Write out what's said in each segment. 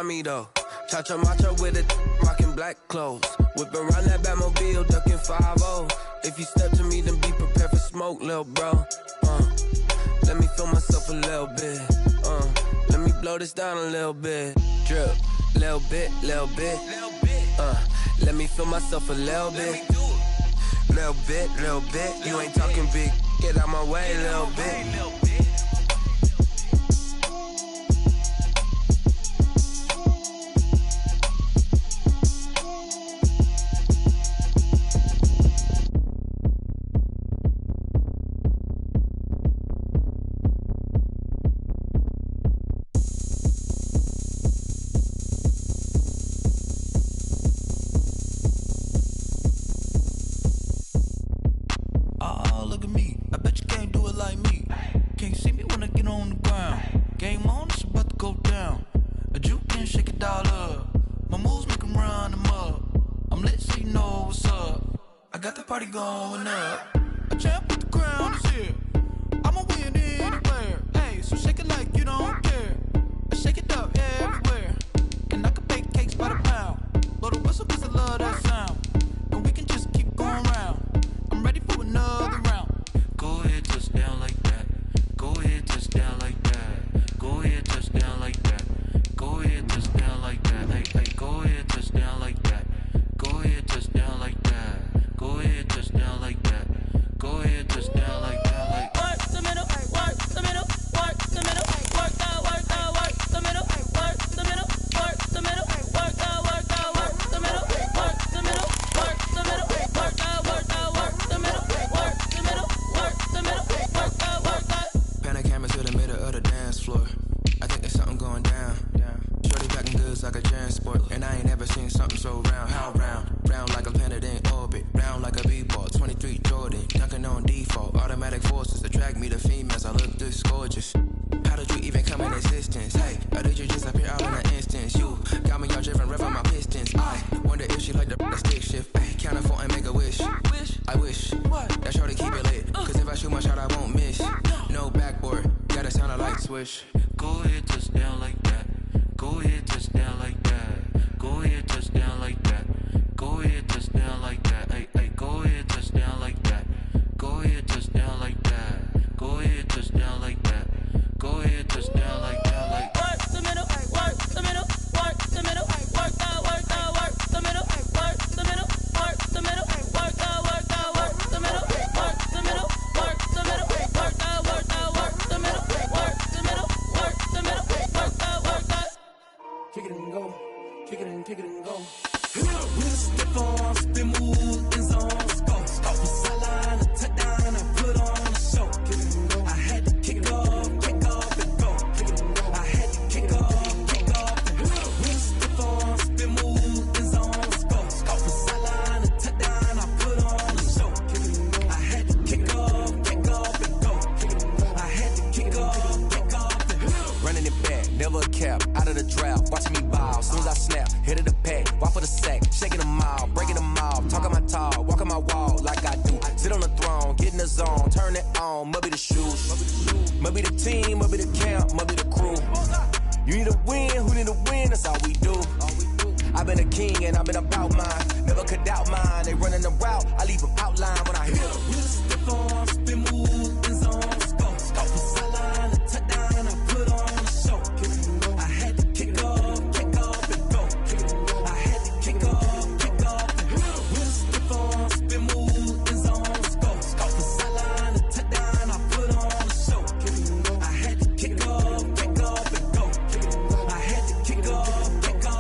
try me though. Cha-cha matcha with a rockin' black clothes. Whip around that Batmobile, ducking 5-0. If you step to me, then be prepared for smoke, lil' bro. Let me feel myself a little bit. Let me blow this down a little bit. Drip, little bit, little bit. Let me feel myself a little bit. Little bit, little bit. You ain't talking big. Get out my way, little bit. Going up, a champ with the crown is here. I'ma win anywhere. Hey, so shake it like you don't care. I shake it up everywhere. And I can bake cakes by the pound. Blow the whistle 'cause I love that sound. And we can just keep going round. I'm ready for another round. Go ahead, touch down like that. Go ahead, touch down like that. Go ahead, touch down like that. Go ahead, touch down like that. Hey, hey, go ahead, touch down like that. Go ahead, touch down like that. Go ahead, touch down like that. Go ahead, touch down like that. Like work the middle, work the middle, work the middle, work that, work that, work the middle, work the middle, work the middle, work that, work that, work the middle, work the middle, work the middle, work that, work that, work the middle, work the middle, work the middle, work that, work that. Pan the camera to the middle of the dance floor. I think there's something going down. Shorty packing goods like a transport, and I ain't never seen something so round. How round? Round like a planet in orbit, round like a b-ball. 23 Jordan, dunking on default. Automatic forces attract me to females. I look this gorgeous. How did you even come in existence? Hey, or did you just appear out in an instance? You got me all driven, revving my pistons. I wonder if she like the stick shift. Hey, count a 4 and make a wish. I wish that shorty keep it lit. 'Cause if I shoot my shot, I won't miss. No backboard, gotta sound a light switch. Go ahead, touch down like that. Go ahead, touch down like that. Go ahead, touch down like that. Go ahead, touch down like that. Hey, hey, go ahead, touch down like that. Go ahead, touch down like that. Go ahead, touch down like that. Go ahead, touch down like that. Like work the middle, work the middle, work the middle, work that, work that, work the middle, work the middle, work the middle, work that, work that, work the middle, work the middle, work the middle, work that, work that, work the middle, work the middle, work the middle, work that, work that. Kick it and go, kick it and go. We'll step on, spin, move, in zone, scope. Stop the sideline, a touchdown, I put on a show. I had to kick off and go. I had to kick off and go. We'll step on, spin, move, in zone, scope. Stop the sideline, a touchdown, I put on a show. I had to kick off and go. I had to kick off and go. Running it back, never a cap, out of the drought. Watching me ball, soon as I snap, hit of the pack, walk for the sack, shaking them all, breaking them off, talking my talk, walking my wall like I do. Sit on the throne, get in the zone, turn it on, must be the shoes, must be the team, must be the camp, must be the crew. You need a win, who need a win, that's all we do. I've been a king and I've been about mine, never could doubt mine. They running the route, I leave them outline when I hit them. We'll step on, spin, move, in zone, scope. Stop the sideline, a touchdown, I put on a show. I had to kick off and go. I had to kick off and go. We'll step on, spin, move, in zone, scope. Stop the sideline, a touchdown, I put on a show. I had to kick off and go. I had to kick off and go.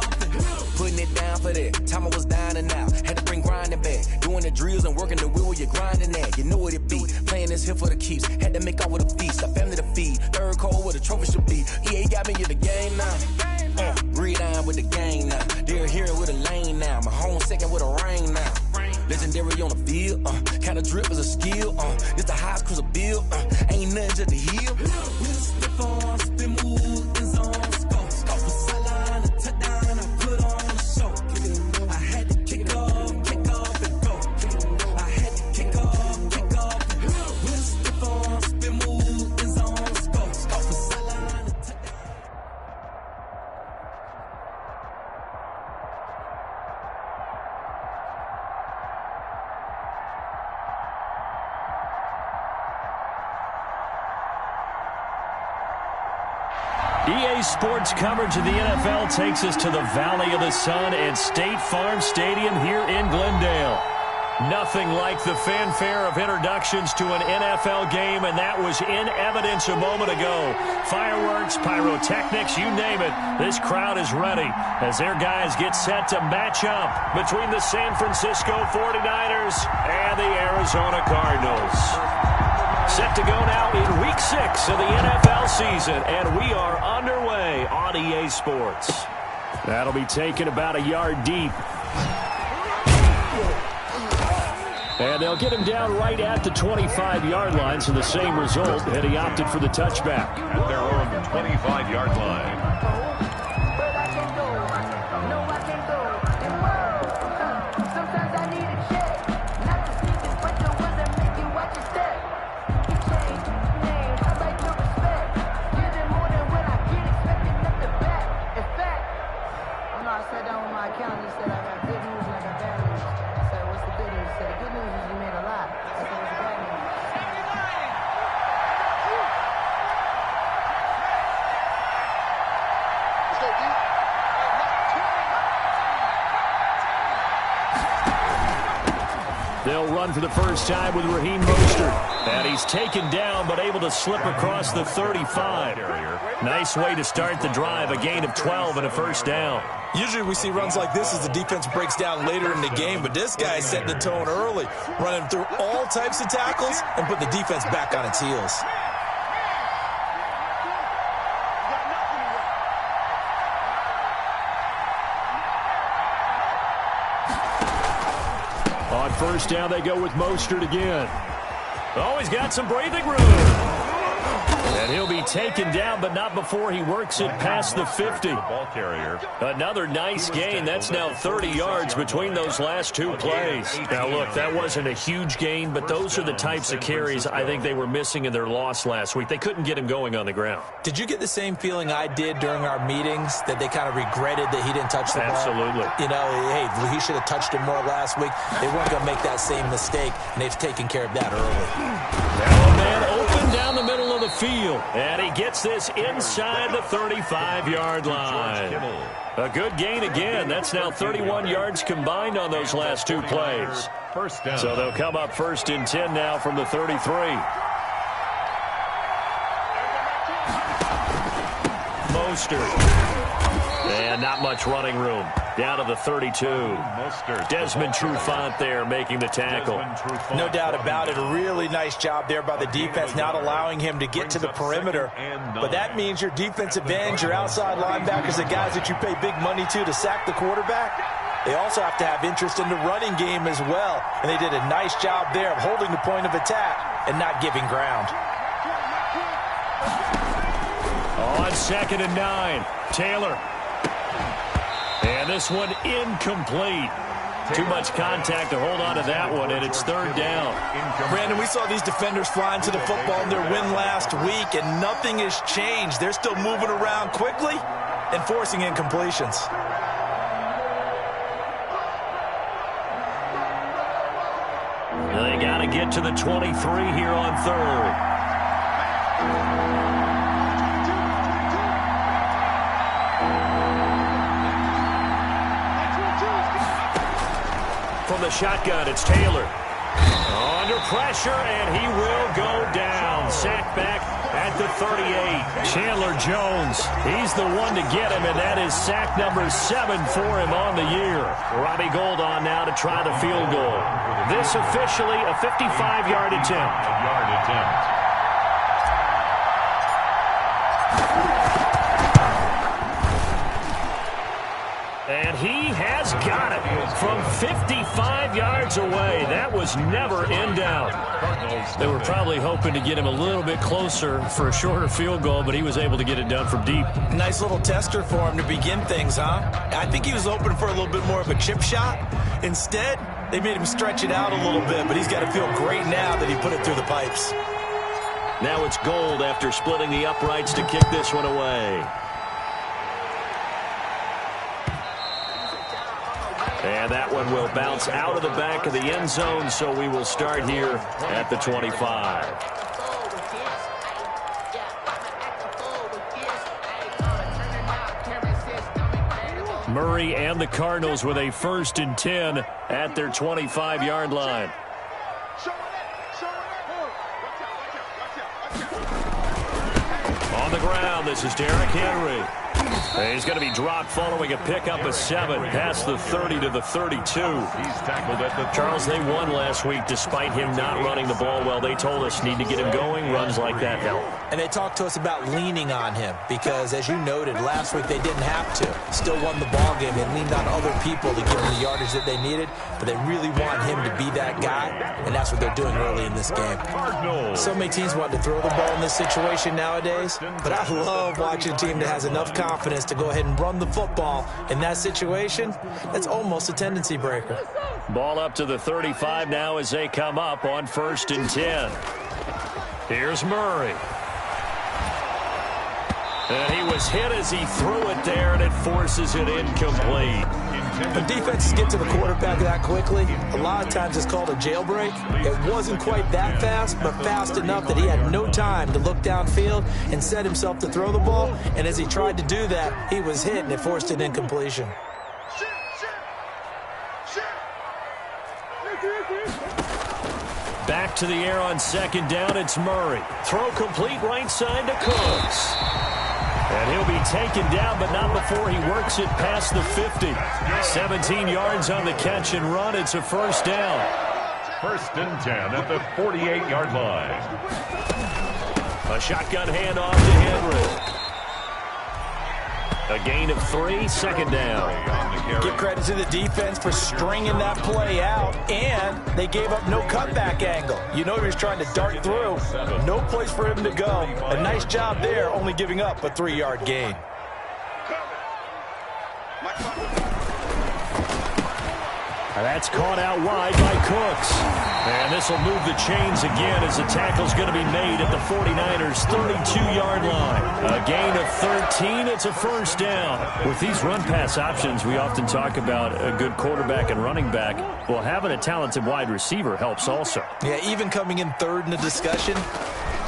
Putting it down for that, time I was down and out. Had to bring grinding back, doing the drills and working the wheel where you're grinding at. You know what it be, playing this here for the keeps. Had to make out with a feast, a family to feed. Third cold where the trophy should be. EA got me in the game now. Breed on with the gang now. They're here with a lane now. My home second with a rain now. Legendary on the field, kind of drip is a skill. It's the highest cruiser bill, ain't nothing just to heal. We'll step on, spin, move, in zone, scope. Stop the sideline, a touchdown, I put on a show. I had to kick off and go. I had to kick off and go. We'll step on, spin, move, in zone, scope. Stop the sideline, a touchdown. EA Sports coverage of the NFL takes us to the Valley of the Sun and State Farm Stadium here in Glendale. Nothing like the fanfare of introductions to an NFL game, and that was in evidence a moment ago. Fireworks, pyrotechnics, you name it. This crowd is ready as their guys get set to match up between the San Francisco 49ers and the Arizona Cardinals. Set to go now in Week 6 of the NFL season, and we are underway on EA Sports. That'll be taken about a yard deep. And they'll get him down right at the 25-yard line, so the same result, and he opted for the touchback. At their own 25-yard line. They'll run for the first time with Raheem Mostert. And he's taken down, but able to slip across the 35. Nice way to start the drive, a gain of 12 and a first down. Usually we see runs like this as the defense breaks down later in the game, but this guy set the tone early, running through all types of tackles and put the defense back on its heels. On first down, they go with Mostert again. Oh, he's got some breathing room. And he'll be taken down, but not before he works it past the 50. Ball carrier. Another nice gain. That's now 30 yards between those last two plays. Now, look, that wasn't a huge gain, but those are the types of carries I think they were missing in their loss last week. They couldn't get him going on the ground. Did you get the same feeling I did during our meetings, that they kind of regretted that he didn't touch the ball? Absolutely. You know, hey, he should have touched it more last week. They weren't going to make that same mistake, and they've taken care of that early. Now a man open down the middle of the field, and he gets this inside the 35-yard line. A good gain again. That's now 31 yards combined on those last two plays. First down. So they'll come up first and 10 now from the 33. Mostert. And not much running room. Down to the 32. Desmond Trufant there making the tackle. No doubt about it. A really nice job there by the defense, not allowing him to get to the perimeter. But that means your defensive ends, your outside linebackers, the guys that you pay big money to sack the quarterback, they also have to have interest in the running game as well. And they did a nice job there of holding the point of attack and not giving ground. On 2nd and 9, Taylor. And this one incomplete. Too much contact to hold on to that one, and it's 3rd down. Brandon, we saw these defenders flying to the football in their win last week, and nothing has changed. They're still moving around quickly and forcing incompletions. They got to get to the 23 here on 3rd. From the shotgun, it's Taylor. Under pressure, and he will go down. Sacked back at the 38. Chandler Jones, he's the one to get him, and that is sack number 7 for him on the year. Robbie Gould on now to try the field goal. This officially a 55-yard attempt. And he has got it from 55 yards away. That was never in doubt. They were probably hoping to get him a little bit closer for a shorter field goal, but he was able to get it done from deep. Nice little tester for him to begin things, huh? I think he was hoping for a little bit more of a chip shot. Instead, they made him stretch it out a little bit, but he's got to feel great now that he put it through the pipes. Now it's Gould after splitting the uprights to kick this one away. And that one will bounce out of the back of the end zone, so we will start here at the 25. Murray and the Cardinals with a 1st and 10 at their 25-yard line. On the ground, this is Derrick Henry. He's going to be dropped following a pickup of 7 past the 30 to the 32. He's tackled at the Charles, they won last week despite him not running the ball well. They told us need to get him going. Runs like that help. And they talked to us about leaning on him because, as you noted, last week they didn't have to. Still won the ball game. They leaned on other people to give them the yardage that they needed, but they really want him to be that guy, and that's what they're doing early in this game. So many teams want to throw the ball in this situation nowadays, but I love watching a team that has enough confidence to go ahead and run the football in that situation. That's almost a tendency breaker. Ball up to the 35 now as they come up on 1st and 10. Here's Murray. And he was hit as he threw it there, and it forces it incomplete. When defenses get to the quarterback that quickly, a lot of times it's called a jailbreak. It wasn't quite that fast, but fast enough that he had no time to look downfield and set himself to throw the ball. And as he tried to do that, he was hit, and it forced an incompletion. Back to the air on 2nd down, it's Murray. Throw complete right side to Cooks. And he'll be taken down, but not before he works it past the 50. 17 yards on the catch and run. It's a 1st down. 1st and 10 at the 48-yard line. A shotgun handoff to Henry. A gain of 3, 2nd down. Give credit to the defense for stringing that play out, and they gave up no cutback angle. You know he was trying to dart through. No place for him to go. A nice job there, only giving up a 3-yard gain. That's caught out wide by Cooks. And this will move the chains again as the tackle's going to be made at the 49ers' 32-yard line. A gain of 13. It's a 1st down. With these run-pass options, we often talk about a good quarterback and running back. Well, having a talented wide receiver helps also. Yeah, even coming in 3rd in the discussion,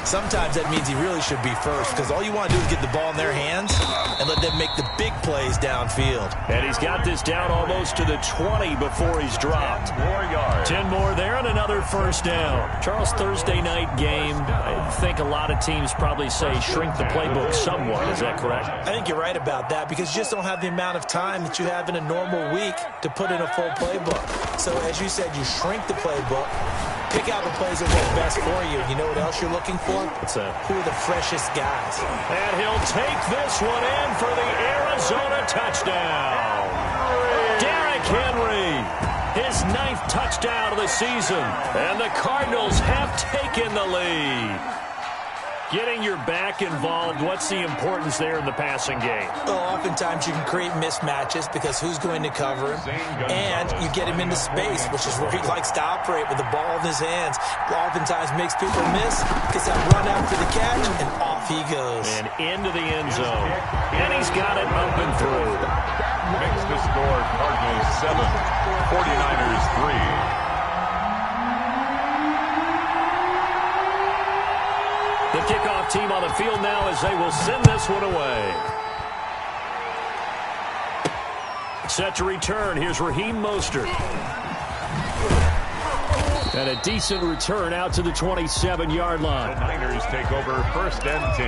sometimes that means he really should be 1st because all you want to do is get the ball in their hands and let them make the big plays downfield. And he's got this down almost to the 20 before he's dropped. 10 more yards. 10 more there and another 1st down. Charles, Thursday night game, I think a lot of teams probably say shrink the playbook somewhat. Is that correct? I think you're right about that because you just don't have the amount of time that you have in a normal week to put in a full playbook. So as you said, you shrink the playbook. Pick out the plays that work best for you. You know what else you're looking for? What's that? Who are the freshest guys? And he'll take this one in for the Arizona touchdown. Derrick Henry, his 9th touchdown of the season. And the Cardinals have taken the lead. Getting your back involved, what's the importance there in the passing game? Well, oftentimes you can create mismatches because who's going to cover him? And you get him into space, which is where he likes to operate with the ball in his hands. Oftentimes makes people miss, gets that run after the catch, and off he goes. And into the end zone. And he's got it up and through. Makes the score Cardinals 7, 49ers 3. The kickoff team on the field now as they will send this one away. Set to return. Here's Raheem Mostert. And a decent return out to the 27-yard line. The Niners take over 1st and 10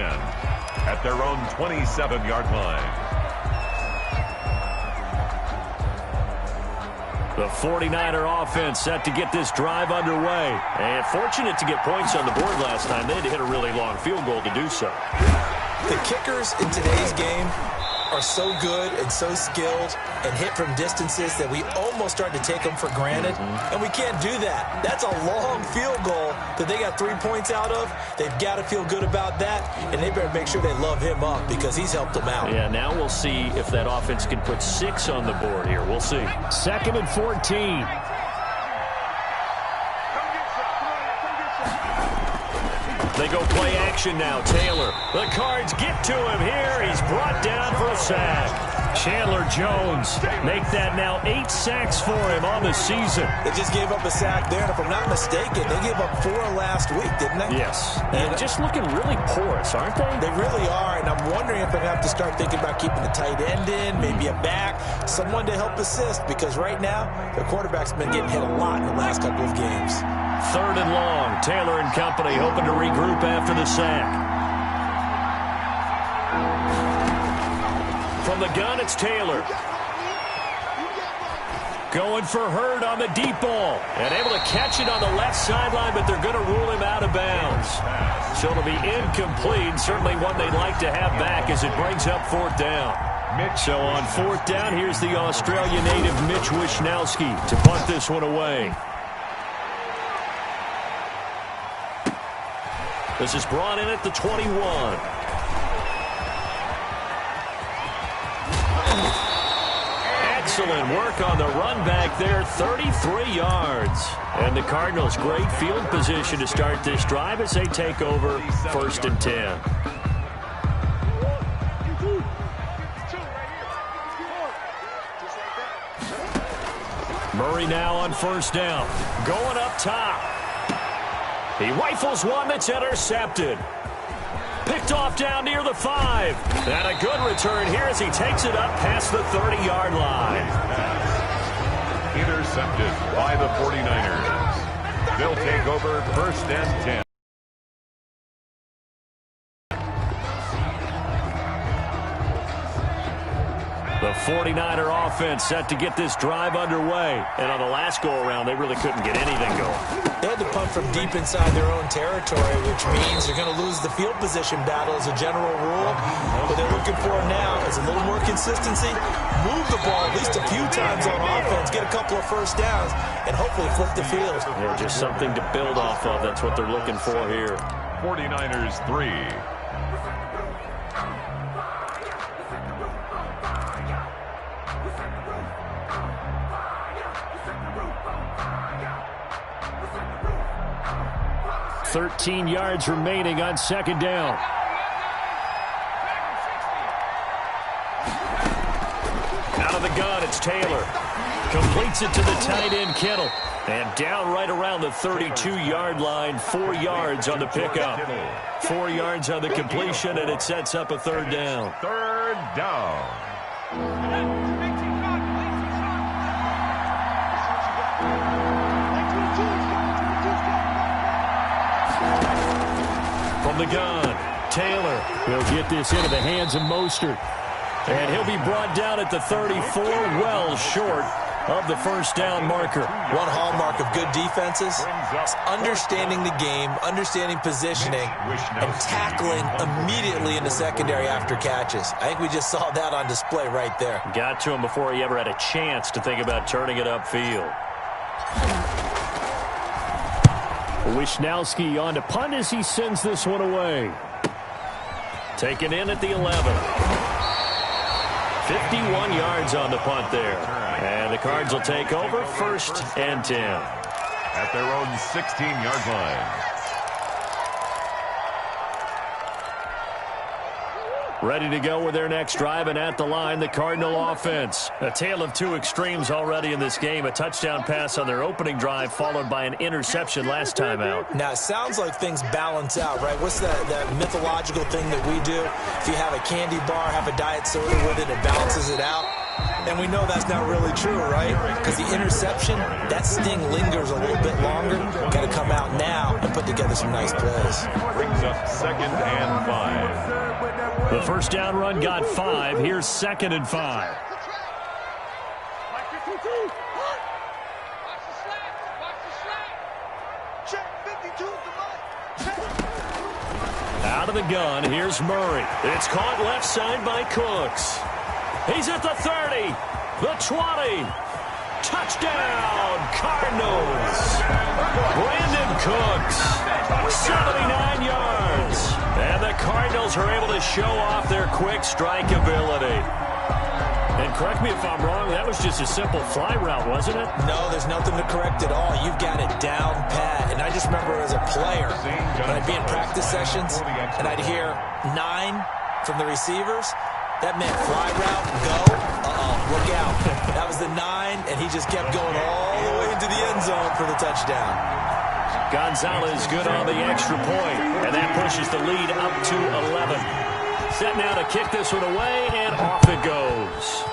at their own 27-yard line. The 49er offense set to get this drive underway. And fortunate to get points on the board last time. They had to hit a really long field goal to do so. The kickers in today's game are so good and so skilled and hit from distances that we almost start to take them for granted. And we can't do that. That's a long field goal that they got 3 points out of. They've got to feel good about that, and they better make sure they love him up because he's helped them out. Yeah, now we'll see if that offense can put 6 on the board here. We'll see. 2nd and 14. They go play action now. Taylor. The Cards get to him here. He's brought down for a sack. Chandler Jones make that now 8 sacks for him on the season. They just gave up a sack there, and if I'm not mistaken, they gave up 4 last week, didn't they? Yes. And just looking really porous, aren't they? They really are, and I'm wondering if they're going to have to start thinking about keeping the tight end in, maybe a back, someone to help assist, because right now, their quarterback's been getting hit a lot in the last couple of games. 3rd and long. Taylor and company hoping to regroup after the sack. From the gun, it's Taylor. Going for Hurd on the deep ball. And able to catch it on the left sideline, but they're going to rule him out of bounds. So it'll be incomplete. Certainly one they'd like to have back as it brings up 4th down. So on 4th down, here's the Australia native Mitch Wishnowsky to punt this one away. This is brought in at the 21. Excellent work on the run back there, 33 yards. And the Cardinals, great field position to start this drive as they take over 1st and 10. Murray now on 1st down. Going up top. He rifles one that's intercepted. Picked off down near the 5. And a good return here as he takes it up past the 30-yard line. Intercepted by the 49ers. They'll take over 1st and 10. The 49er offense set to get this drive underway. And on the last go-around, they really couldn't get anything going. They had to punt from deep inside their own territory, which means they're going to lose the field position battle as a general rule. What they're looking for now is a little more consistency, move the ball at least a few times on offense, get a couple of 1st downs, and hopefully flip the field. Yeah, just something to build off of. That's what they're looking for here. 49ers 3. $13 yards remaining on 2nd down. Out of the gun, it's Taylor. Completes it to the tight end, Kittle. And down right around the 32-yard line, 4 yards on the pickup. 4 yards on the completion, and it sets up a 3rd down. 3rd down. From the gun, Taylor will get this into the hands of Mostert. And he'll be brought down at the 34, well short of the 1st down marker. One hallmark of good defenses is understanding the game, understanding positioning, and tackling immediately in the secondary after catches. I think we just saw that on display right there. Got to him before he ever had a chance to think about turning it upfield. Wishnowsky on to punt as he sends this one away. Taken in at the 11. 51 yards on the punt there. And the Cards will take over 1st and 10. At their own 16-yard line. Ready to go with their next drive, and at the line, the Cardinal offense. A tale of 2 extremes already in this game. A touchdown pass on their opening drive, followed by an interception last time out. Now, it sounds like things balance out, right? What's that mythological thing that we do? If you have a candy bar, have a diet soda with it, it balances it out. And we know that's not really true, right? Because the interception, that sting lingers a little bit longer. Got to come out now and put together some nice plays. Brings up 2nd and 5. The 1st down run got 5. Here's 2nd and 5. Out of the gun, here's Murray. It's caught left side by Cooks. He's at the 30, the 20. Touchdown, Cardinals. Brandon Cooks, 79 yards. And the Cardinals are able to show off their quick strike ability. And correct me if I'm wrong, that was just a simple fly route, wasn't it? No, there's nothing to correct at all. You've got it down pat. And I just remember as a player, when I'd be in practice sessions, and I'd hear 9 from the receivers, that meant fly route, go. Look out. That was the 9, and he just kept going all the way into the end zone for the touchdown. Gonzalez good on the extra point, and that pushes the lead up to 11. Set now to kick this one away, and off it goes.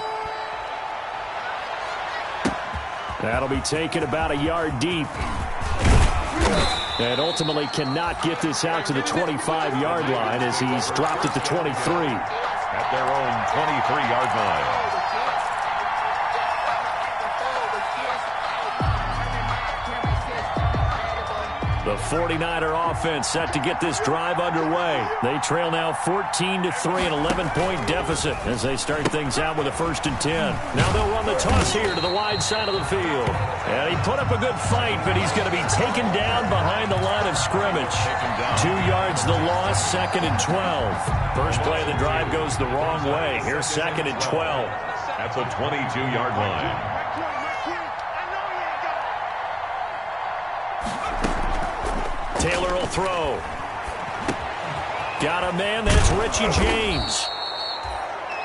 That'll be taken about a yard deep. And ultimately cannot get this out to the 25-yard line as he's dropped at the 23. At their own 23-yard line. The 49er offense set to get this drive underway. They trail now 14-3, an 11-point deficit as they start things out with a 1st and 10. Now they'll run the toss here to the wide side of the field. And he put up a good fight, but he's going to be taken down behind the line of scrimmage. 2 yards the loss, 2nd and 12. First play of the drive goes the wrong way. Here's 2nd and 12. That's a 22-yard line. Taylor will throw. Got a man, that's Richie James.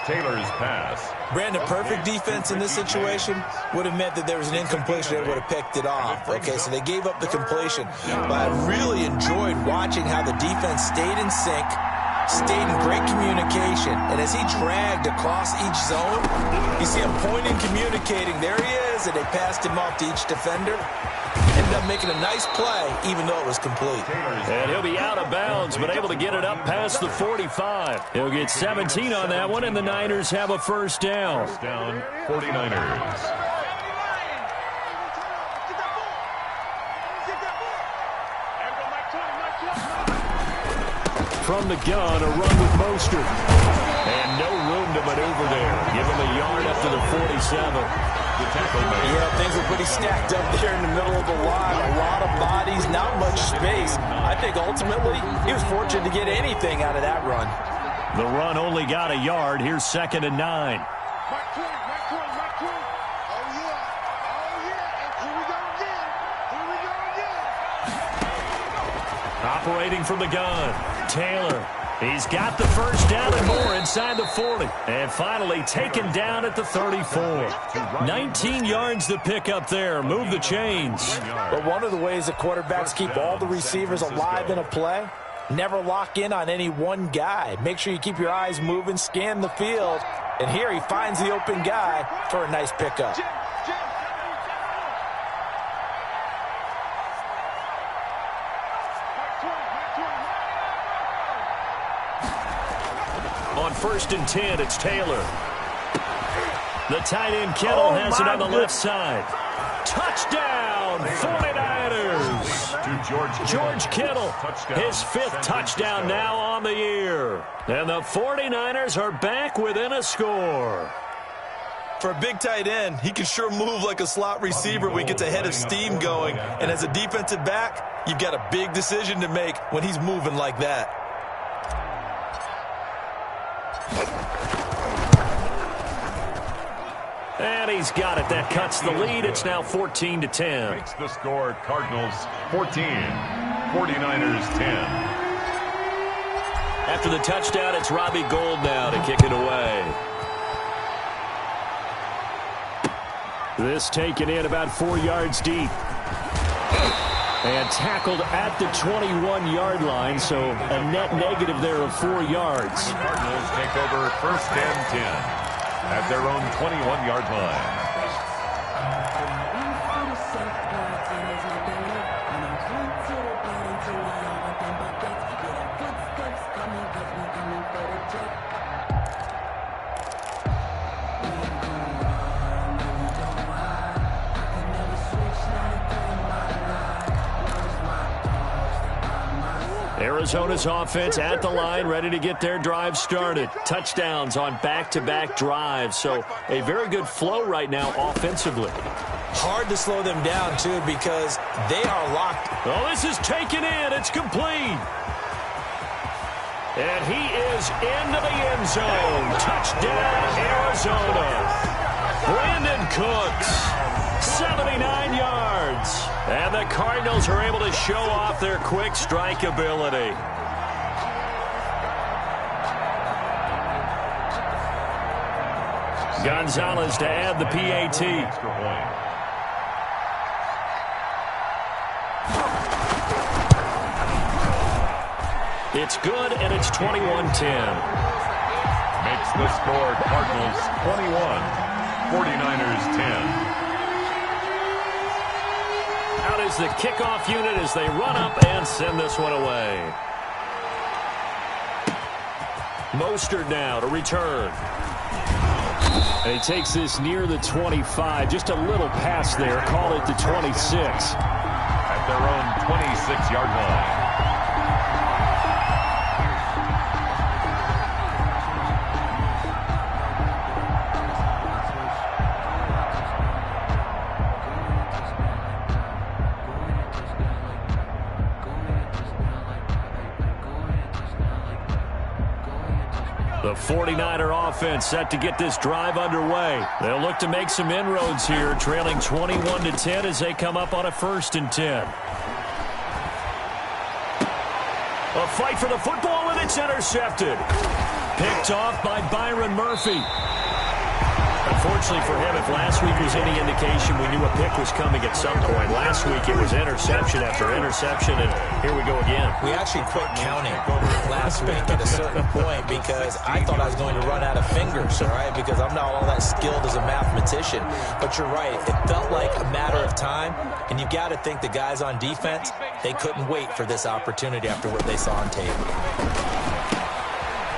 Taylor's pass. Brandon, perfect defense in this situation would have meant that there was an incompletion that would have picked it off. Okay, so they gave up the completion. But I really enjoyed watching how the defense stayed in sync, stayed in great communication. And as he dragged across each zone, you see him pointing, communicating. There he is, and they passed him off to each defender. Ended up making a nice play, even though it was complete. And he'll be out of bounds, but able to get it up past the 45. He'll get 17 on that one, and the Niners have a first down. First down, 49ers. From the gun, a run with Mostert. And no room to maneuver there. Give him a yard up to the 47. Yeah, things were pretty stacked up there in the middle of the line. A lot of bodies, not much space. I think ultimately he was fortunate to get anything out of that run. The run only got a yard. Here's 2nd and 9. Operating from the gun, Taylor. He's got the first down and more inside the 40. And finally taken down at the 34. 19 yards to pick up there. Move the chains. But one of the ways that quarterbacks keep all the receivers alive in a play, never lock in on any one guy. Make sure you keep your eyes moving, scan the field. And here he finds the open guy for a nice pickup. On 1st and 10, it's Taylor. The tight end Kittle has it on the left side. Touchdown, 49ers. George Kittle, his 5th touchdown now on the year. And the 49ers are back within a score. For a big tight end, he can sure move like a slot receiver when he gets a head of steam going. And as a defensive back, you've got a big decision to make when he's moving like that. And he's got it. That cuts the lead. It's now 14-10. Makes the score Cardinals 14, 49ers 10. After the touchdown, it's Robbie Gould now to kick it away. This taken in about 4 yards deep. And tackled at the 21-yard line, so a net negative there of 4 yards. Cardinals take over 1st and 10 at their own 21-yard line. Arizona's offense at the line, ready to get their drive started. Touchdowns on back-to-back drives, so a very good flow right now offensively. Hard to slow them down, too, because they are locked. Oh, this is taken in. It's complete. And he is into the end zone. Touchdown, Arizona. Brandon Cooks, 79 yards. And the Cardinals are able to show off their quick strike ability. Gonzalez to add the PAT. Extra point. It's good, and it's 21-10. Makes the score Cardinals 21, 49ers 10. Out is the kickoff unit as they run up and send this one away. Mostert now to return. And he takes this near the 25. Just a little pass there. Call it the 26. At their own 26-yard line. The 49er offense set to get this drive underway. They'll look to make some inroads here, trailing 21-10 as they come up on a 1st and 10. A fight for the football, and it's intercepted. Picked off by Byron Murphy. Unfortunately for him, if last week was any indication, we knew a pick was coming at some point. Last week it was interception after interception, and here we go again. We actually quit counting last week at a certain point because I thought I was going to run out of fingers, all right, because I'm not all that skilled as a mathematician. But you're right. It felt like a matter of time, and you've got to think the guys on defense, they couldn't wait for this opportunity after what they saw on tape.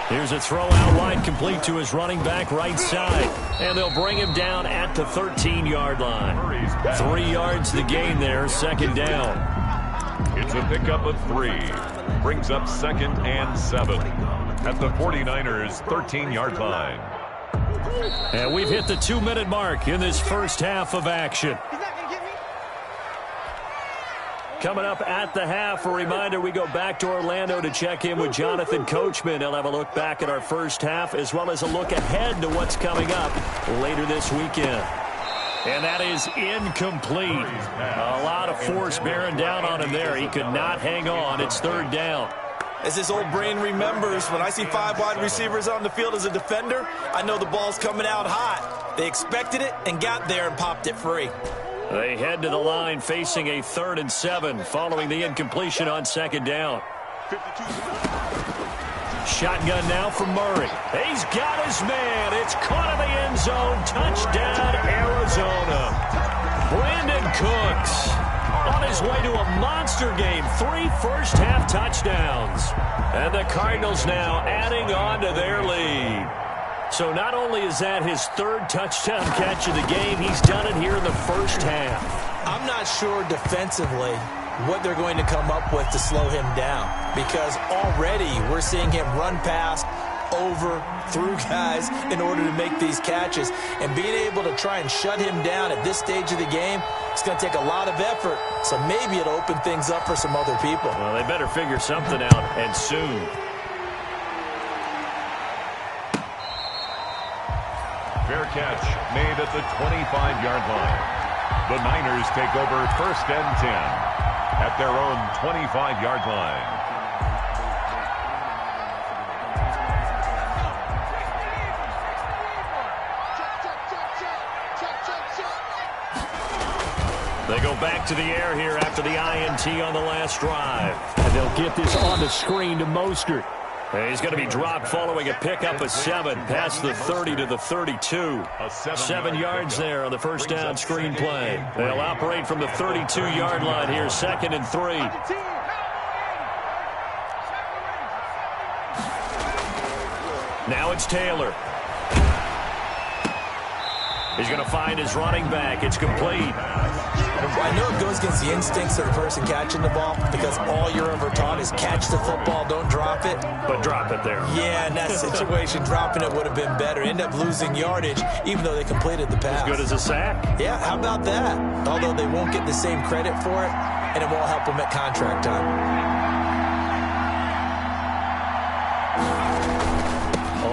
Here's a throw out wide, complete to his running back right side. And they'll bring him down at the 13-yard line. 3 yards the gain there, 2nd down. It's a pickup of 3. Brings up 2nd and 7. At the 49ers' 13-yard line. And we've hit the 2-minute mark in this first half of action. Coming up at the half, a reminder, we go back to Orlando to check in with Jonathan Coachman. He'll have a look back at our first half as well as a look ahead to what's coming up later this weekend. And that is incomplete. A lot of force bearing down on him there. He could not hang on. It's 3rd down. As this old brain remembers, when I see 5 wide receivers on the field as a defender, I know the ball's coming out hot. They expected it and got there and popped it free. They head to the line facing a 3rd and 7 following the incompletion on 2nd down. Shotgun now from Murray. He's got his man. It's caught in the end zone. Touchdown, Arizona. Brandon Cooks on his way to a monster game. 3 first-half touchdowns. And the Cardinals now adding on to their lead. So not only is that his 3rd touchdown catch of the game, he's done it here in the first half. I'm not sure defensively what they're going to come up with to slow him down, because already we're seeing him run past, over, through guys in order to make these catches. And being able to try and shut him down at this stage of the game, it's going to take a lot of effort. So maybe it'll open things up for some other people. Well, they better figure something out, and soon. Fair catch made at the 25-yard line. The Niners take over 1st and 10 at their own 25-yard line. They go back to the air here after the INT on the last drive. And they'll get this on the screen to Mostert. He's going to be dropped following a pickup of 7 past the 30 to the 32. 7 yards there on the first down screen play. They'll operate from the 32-yard line here, 2nd and 3. Now it's Taylor. He's going to find his running back. It's complete. I know it goes against the instincts of the person catching the ball, because all you're ever taught is catch the football, don't drop it. But drop it there. Yeah, in that situation, dropping it would have been better. End up losing yardage, even though they completed the pass. As good as a sack? Yeah, how about that? Although they won't get the same credit for it, and it won't help them at contract time.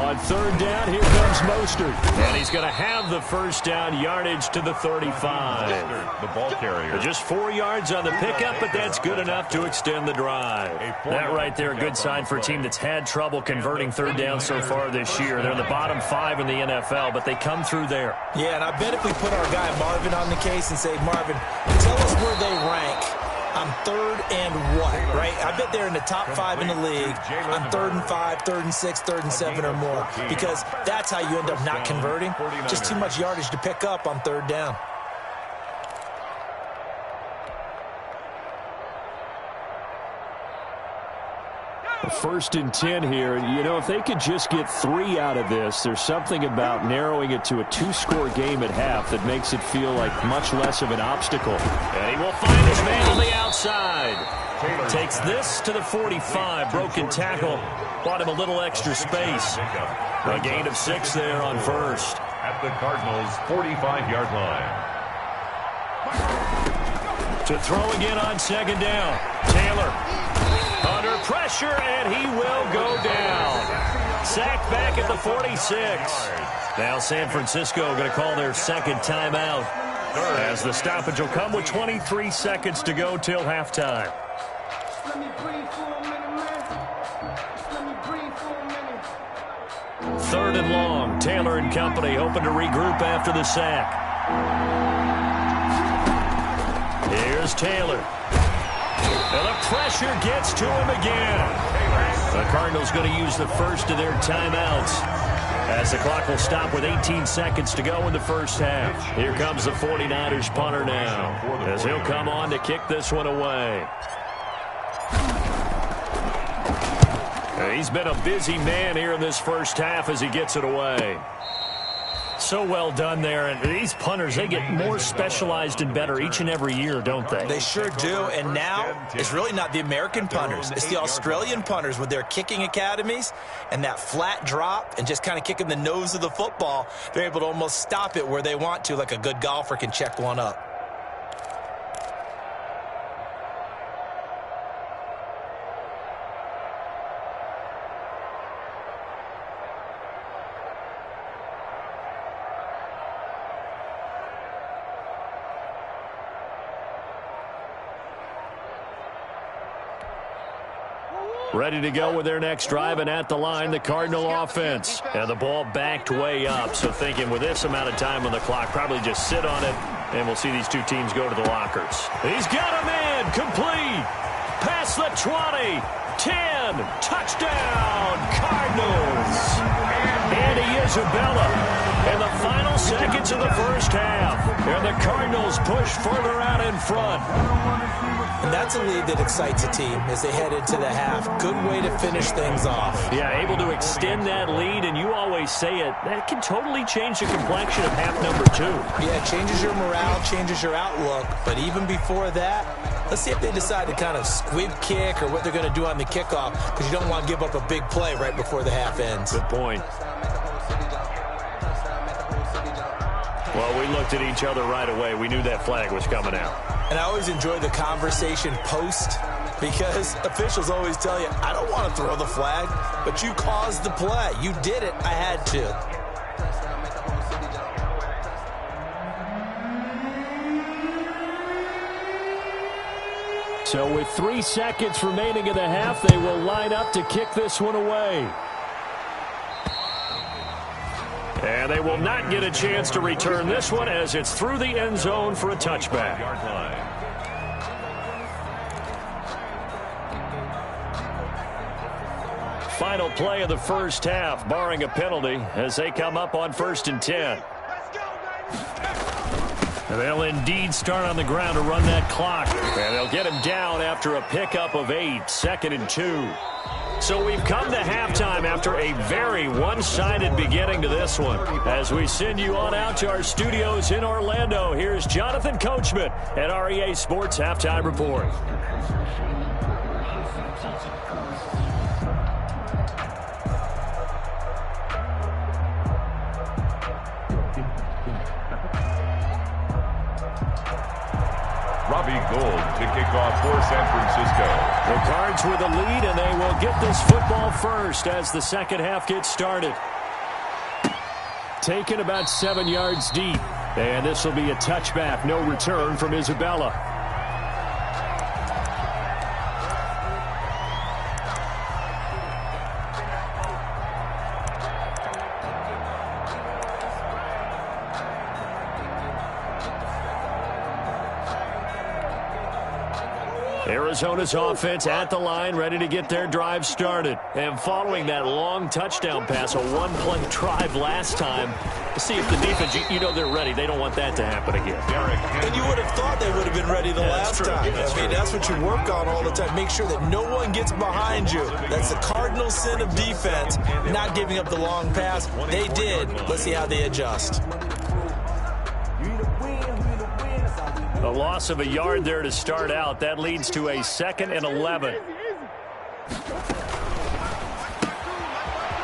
On third down, here comes Mostert. And he's going to have the first down yardage to the 35. The ball carrier. Just 4 yards on the pickup, but that's good enough to extend the drive. That right there, a good sign for a team that's had trouble converting third down so far this year. They're in the bottom 5 in the NFL, but they come through there. Yeah, and I bet if we put our guy Marvin on the case and say, Marvin, tell us where they rank on third and what, right? I bet they're in the top 5 in the league on 3rd and 5, 3rd and 6, 3rd and 7 or more, because that's how you end up not converting. Just too much yardage to pick up on third down. First and 10 here. You know, if they could just get 3 out of this, there's something about narrowing it to a 2-score game at half that makes it feel like much less of an obstacle. And he will find his man on the outside. Takes this to the 45. Broken tackle. Bought him a little extra space. A gain of 6 there on first. At the Cardinals' 45-yard line. To throw again on second down. Taylor. Under pressure, and he will go down. Sacked back at the 46. Now San Francisco going to call their second timeout, as the stoppage will come with 23 seconds to go till halftime. Third and long. Taylor and company hoping to regroup after the sack. Here's Taylor. And the pressure gets to him again. The Cardinals going to use the first of their timeouts, as the clock will stop with 18 seconds to go in the first half. Here comes the 49ers punter now, as he'll come on to kick this one away. He's been a busy man here in this first half as he gets it away. So well done there. And these punters, they get more specialized and better each and every year, don't they? They sure do. And now it's really not the American punters. It's the Australian punters with their kicking academies and that flat drop and just kind of kicking the nose of the football. They're able to almost stop it where they want to, like a good golfer can check one up. Ready to go with their next drive, and at the line, the Cardinal offense. And the ball backed way up, so thinking with this amount of time on the clock, probably just sit on it, and we'll see these two teams go to the lockers. He's got a man, complete, past the 20, 10, touchdown, Cardinals. Andy Isabella in the final seconds of the first half, and the Cardinals push further out in front. And that's a lead that excites a team as they head into the half. Good way to finish things off. Yeah, able to extend that lead, and you always say it, that can totally change the complexion of half number 2. Yeah, it changes your morale, changes your outlook. But even before that, let's see if they decide to kind of squib kick or what they're going to do on the kickoff, because you don't want to give up a big play right before the half ends. Good point. Well, we looked at each other right away. We knew that flag was coming out. And I always enjoy the conversation post, because officials always tell you, I don't want to throw the flag, but you caused the play. You did it. I had to. So with 3 seconds remaining in the half, they will line up to kick this one away. And they will not get a chance to return this one, as it's through the end zone for a touchback. Final play of the first half, barring a penalty, as they come up on 1st and 10. And they'll indeed start on the ground to run that clock. And they'll get him down after a pickup of 8, 2nd and 2. So we've come to halftime after a very one-sided beginning to this one. As we send you on out to our studios in Orlando, here's Jonathan Coachman at REA Sports Halftime Report. Robbie Gould to kick off for San Francisco. The Cards with a lead, and they will get this football first as the second half gets started. taken about 7 yards deep. And this will be a touchback. No return from Isabella. Arizona's offense at the line, ready to get their drive started. And following that long touchdown pass, a one-play drive last time, to see if the defense, you know they're ready. They don't want that to happen again. And you would have thought they would have been ready the last time. That's what you work on all the time. Make sure that no one gets behind you. That's the cardinal sin of defense, not giving up the long pass. They did. Let's see how they adjust. A loss of a yard there to start out. That leads to a 2nd and 11.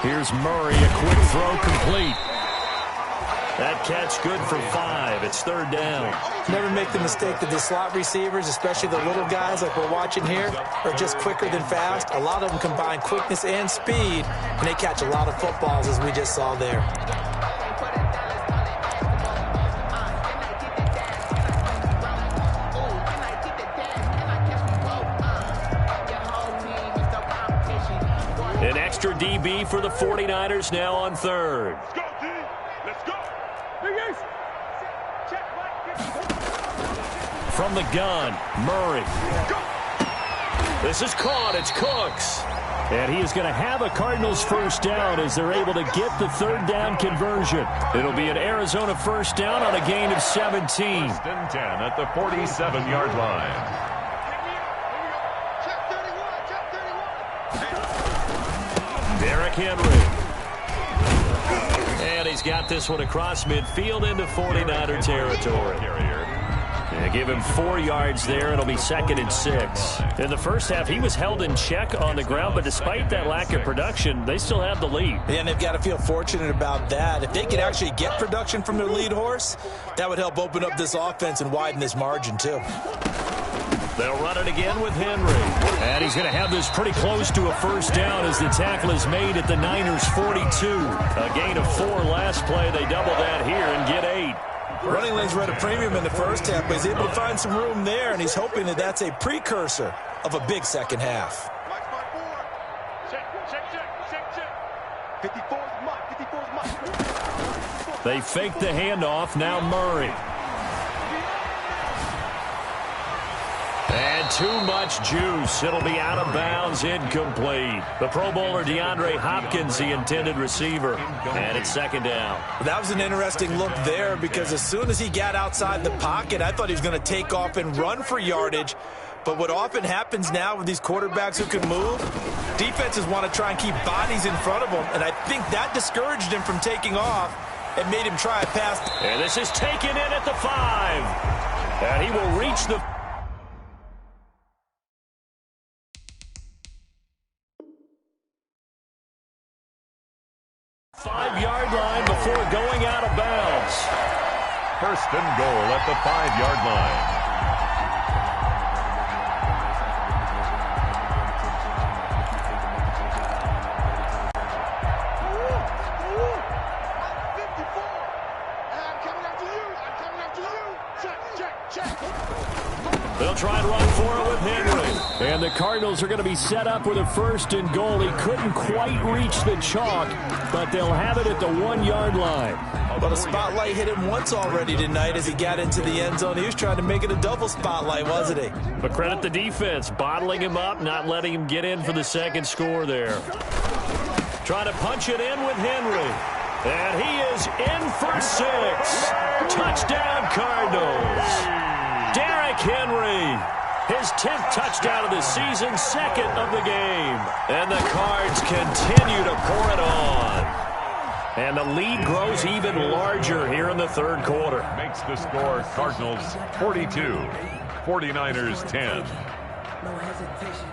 Here's Murray, a quick throw complete. That catch good for 5. It's 3rd down. Never make the mistake that the slot receivers, especially the little guys like we're watching here, are just quicker than fast. A lot of them combine quickness and speed, and they catch a lot of footballs, as we just saw there. An extra DB for the 49ers now on 3rd. Let's go, D. Let's go. From the gun, Murray. This is caught. It's Cooks. And he is going to have a Cardinals first down as they're able to get the 3rd down conversion. It'll be an Arizona first down on a gain of 17. 1st and 10 at the 47-yard line. Derrick Henry. And he's got this one across midfield into 49er territory. Yeah, give him 4 yards there. It'll be 2nd and 6. In the first half, he was held in check on the ground, but despite that lack of production, they still have the lead. Yeah, and they've got to feel fortunate about that. If they could actually get production from their lead horse, that would help open up this offense and widen this margin, too. They'll run it again with Henry. And he's going to have this pretty close to a first down as the tackle is made at the Niners' 42. A gain of 4 last play. They double that here and get 8. Running lanes were at a premium in the first half, but he's able to find some room there, and he's hoping that that's a precursor of a big second half. They fake the handoff. Now Murray. And too much juice. It'll be out of bounds, incomplete. The Pro Bowler DeAndre Hopkins, the intended receiver. And it's 2nd down. That was an interesting look there because as soon as he got outside the pocket, I thought he was going to take off and run for yardage. But what often happens now with these quarterbacks who can move, defenses want to try and keep bodies in front of them. And I think that discouraged him from taking off and made him try a pass. And this is taken in at the 5. And he will reach the 5-yard line before going out of bounds. 1st and goal at the 5-yard line. They'll try and run for it with Henry. And the Cardinals are going to be set up with a 1st and goal. He couldn't quite reach the chalk, but they'll have it at the 1-yard line. Well, the spotlight hit him once already tonight as he got into the end zone. He was trying to make it a double spotlight, wasn't he? But credit the defense, bottling him up, not letting him get in for the 2nd score there. Trying to punch it in with Henry. And he is in for 6. Touchdown, Cardinals. Derrick Henry, his 10th touchdown of the season, 2nd of the game. And the Cards continue to pour it on. And the lead grows even larger here in the 3rd quarter. Makes the score Cardinals 42, 49ers 10. No hesitation.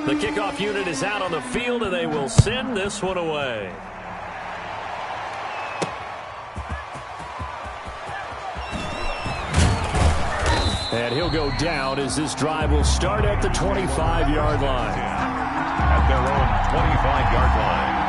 The kickoff unit is out on the field, and they will send this one away. And he'll go down as this drive will start at the 25-yard line. At their own 25-yard line.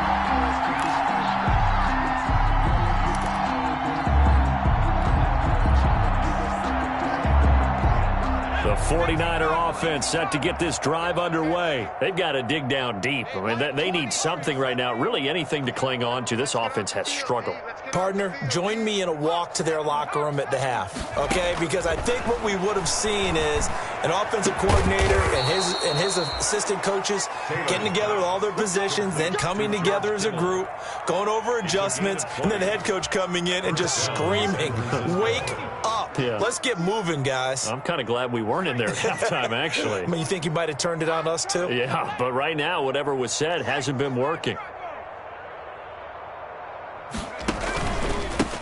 The 49er offense set to get this drive underway. They've got to dig down deep. I mean, they need something right now, really anything to cling on to. This offense has struggled. Partner, join me in a walk to their locker room at the half, okay? Because I think what we would have seen is an offensive coordinator and his assistant coaches getting together with all their positions, then coming together as a group, going over adjustments, and then the head coach coming in and just screaming, "Wake up. Yeah. Let's get moving, guys." I'm kind of glad we weren't in there at halftime, actually. I mean, you think he might have turned it on us, too? Yeah, but right now, whatever was said hasn't been working.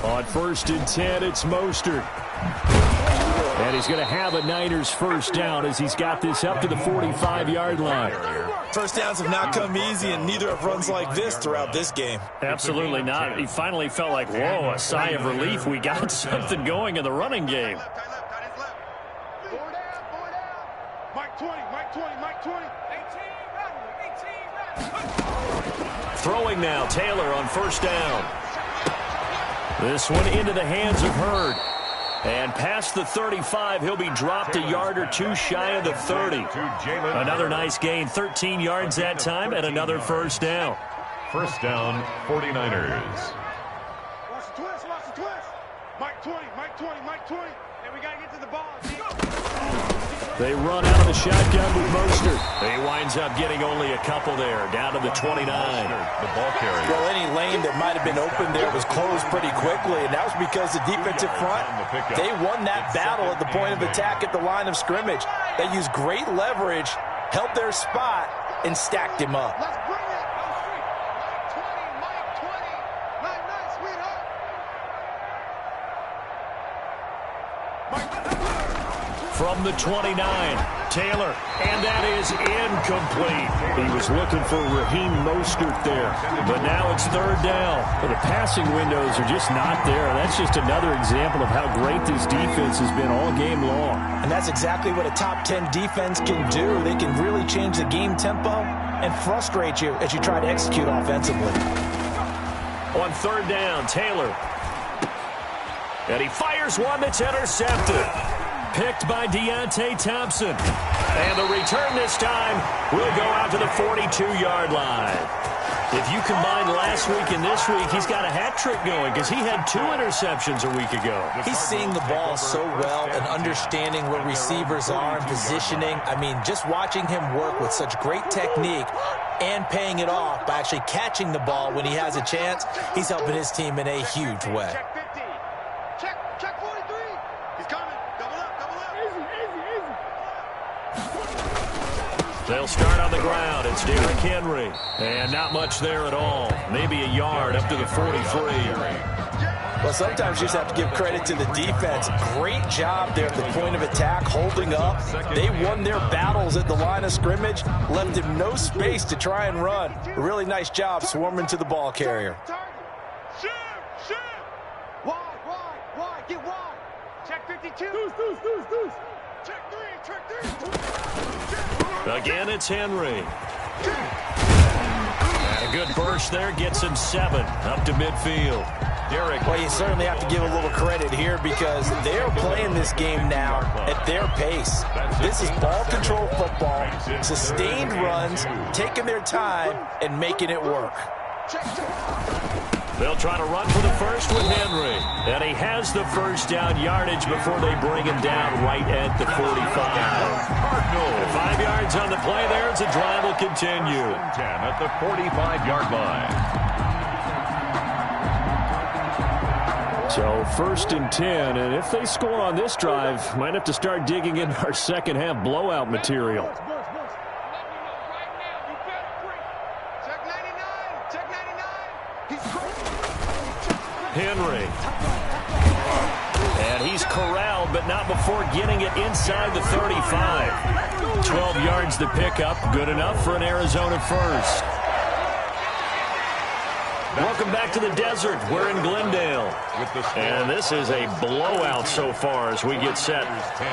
On 1st and 10, it's Mostert. And he's going to have a Niners first down as he's got this up to the 45-yard line. First downs have not come easy, and neither have runs like this throughout this game. Absolutely not. He finally felt like, whoa, a sigh of relief. We got something going in the running game. Mike 20, Mike 20, Mike 20. 18. Throwing now, Taylor on first down. This one into the hands of Hurd. And past the 35, he'll be dropped a yard or two shy of the 30. Another nice gain, 13 yards that time, and another first down. First down, 49ers. Watch the twist, watch the twist. Mike 20, Mike 20, Mike 20. And we got to get to the ball. They run out of the shotgun with Mostert. He winds up getting only a couple there, down to the 29. The ball carrier. Well, any lane that might have been open there was closed pretty quickly, and that was because the defensive front, they won that battle at the point of attack at the line of scrimmage. They used great leverage, held their spot, and stacked him up. Let's bring it. Mike 20, Mike 20. Night, night, sweetheart. From the 29, Taylor, and that is incomplete. He was looking for Raheem Mostert there, but now it's third down. The passing windows are just not there. That's just another example of how great this defense has been all game long. And that's exactly what a top 10 defense can do. They can really change the game tempo and frustrate you as you try to execute offensively. On third down, Taylor. And he fires one that's intercepted. Picked by Deontay Thompson. And the return this time will go out to the 42-yard line. If you combine last week and this week, he's got a hat trick going because he had 2 interceptions a week ago. He's seeing the ball so well and understanding where receivers are and positioning. I mean, just watching him work with such great technique and paying it off by actually catching the ball when he has a chance, he's helping his team in a huge way. Check 43. He's coming. Double up, double up. Easy. They'll start on the ground. It's Derrick Henry. And not much there at all. Maybe a yard up to the 43. Well, sometimes you just have to give credit to the defense. Great job there at the point of attack, holding up. They won their battles at the line of scrimmage, left him no space to try and run. A really nice job swarming to the ball carrier. Shoot! Wide, get wide. Check 52. Deuce. Check 3. Again, it's Henry. And a good burst there gets him 7 up to midfield. Derrick. Well, you certainly have to give a little credit here because they're playing this game now at their pace. This is ball control football, sustained runs, taking their time, and making it work. They'll try to run for the first with Henry. And he has the first down yardage before they bring him down right at the 45. And 5 yards on the play there as the drive will continue. 10 at the 45-yard line. So 1st and 10, and if they score on this drive, might have to start digging into our second half blowout material. Henry. And he's corralled, but not before getting it inside the 35. 12 yards to pick up, good enough for an Arizona first. Welcome back to the desert. We're in Glendale. And this is a blowout so far as we get set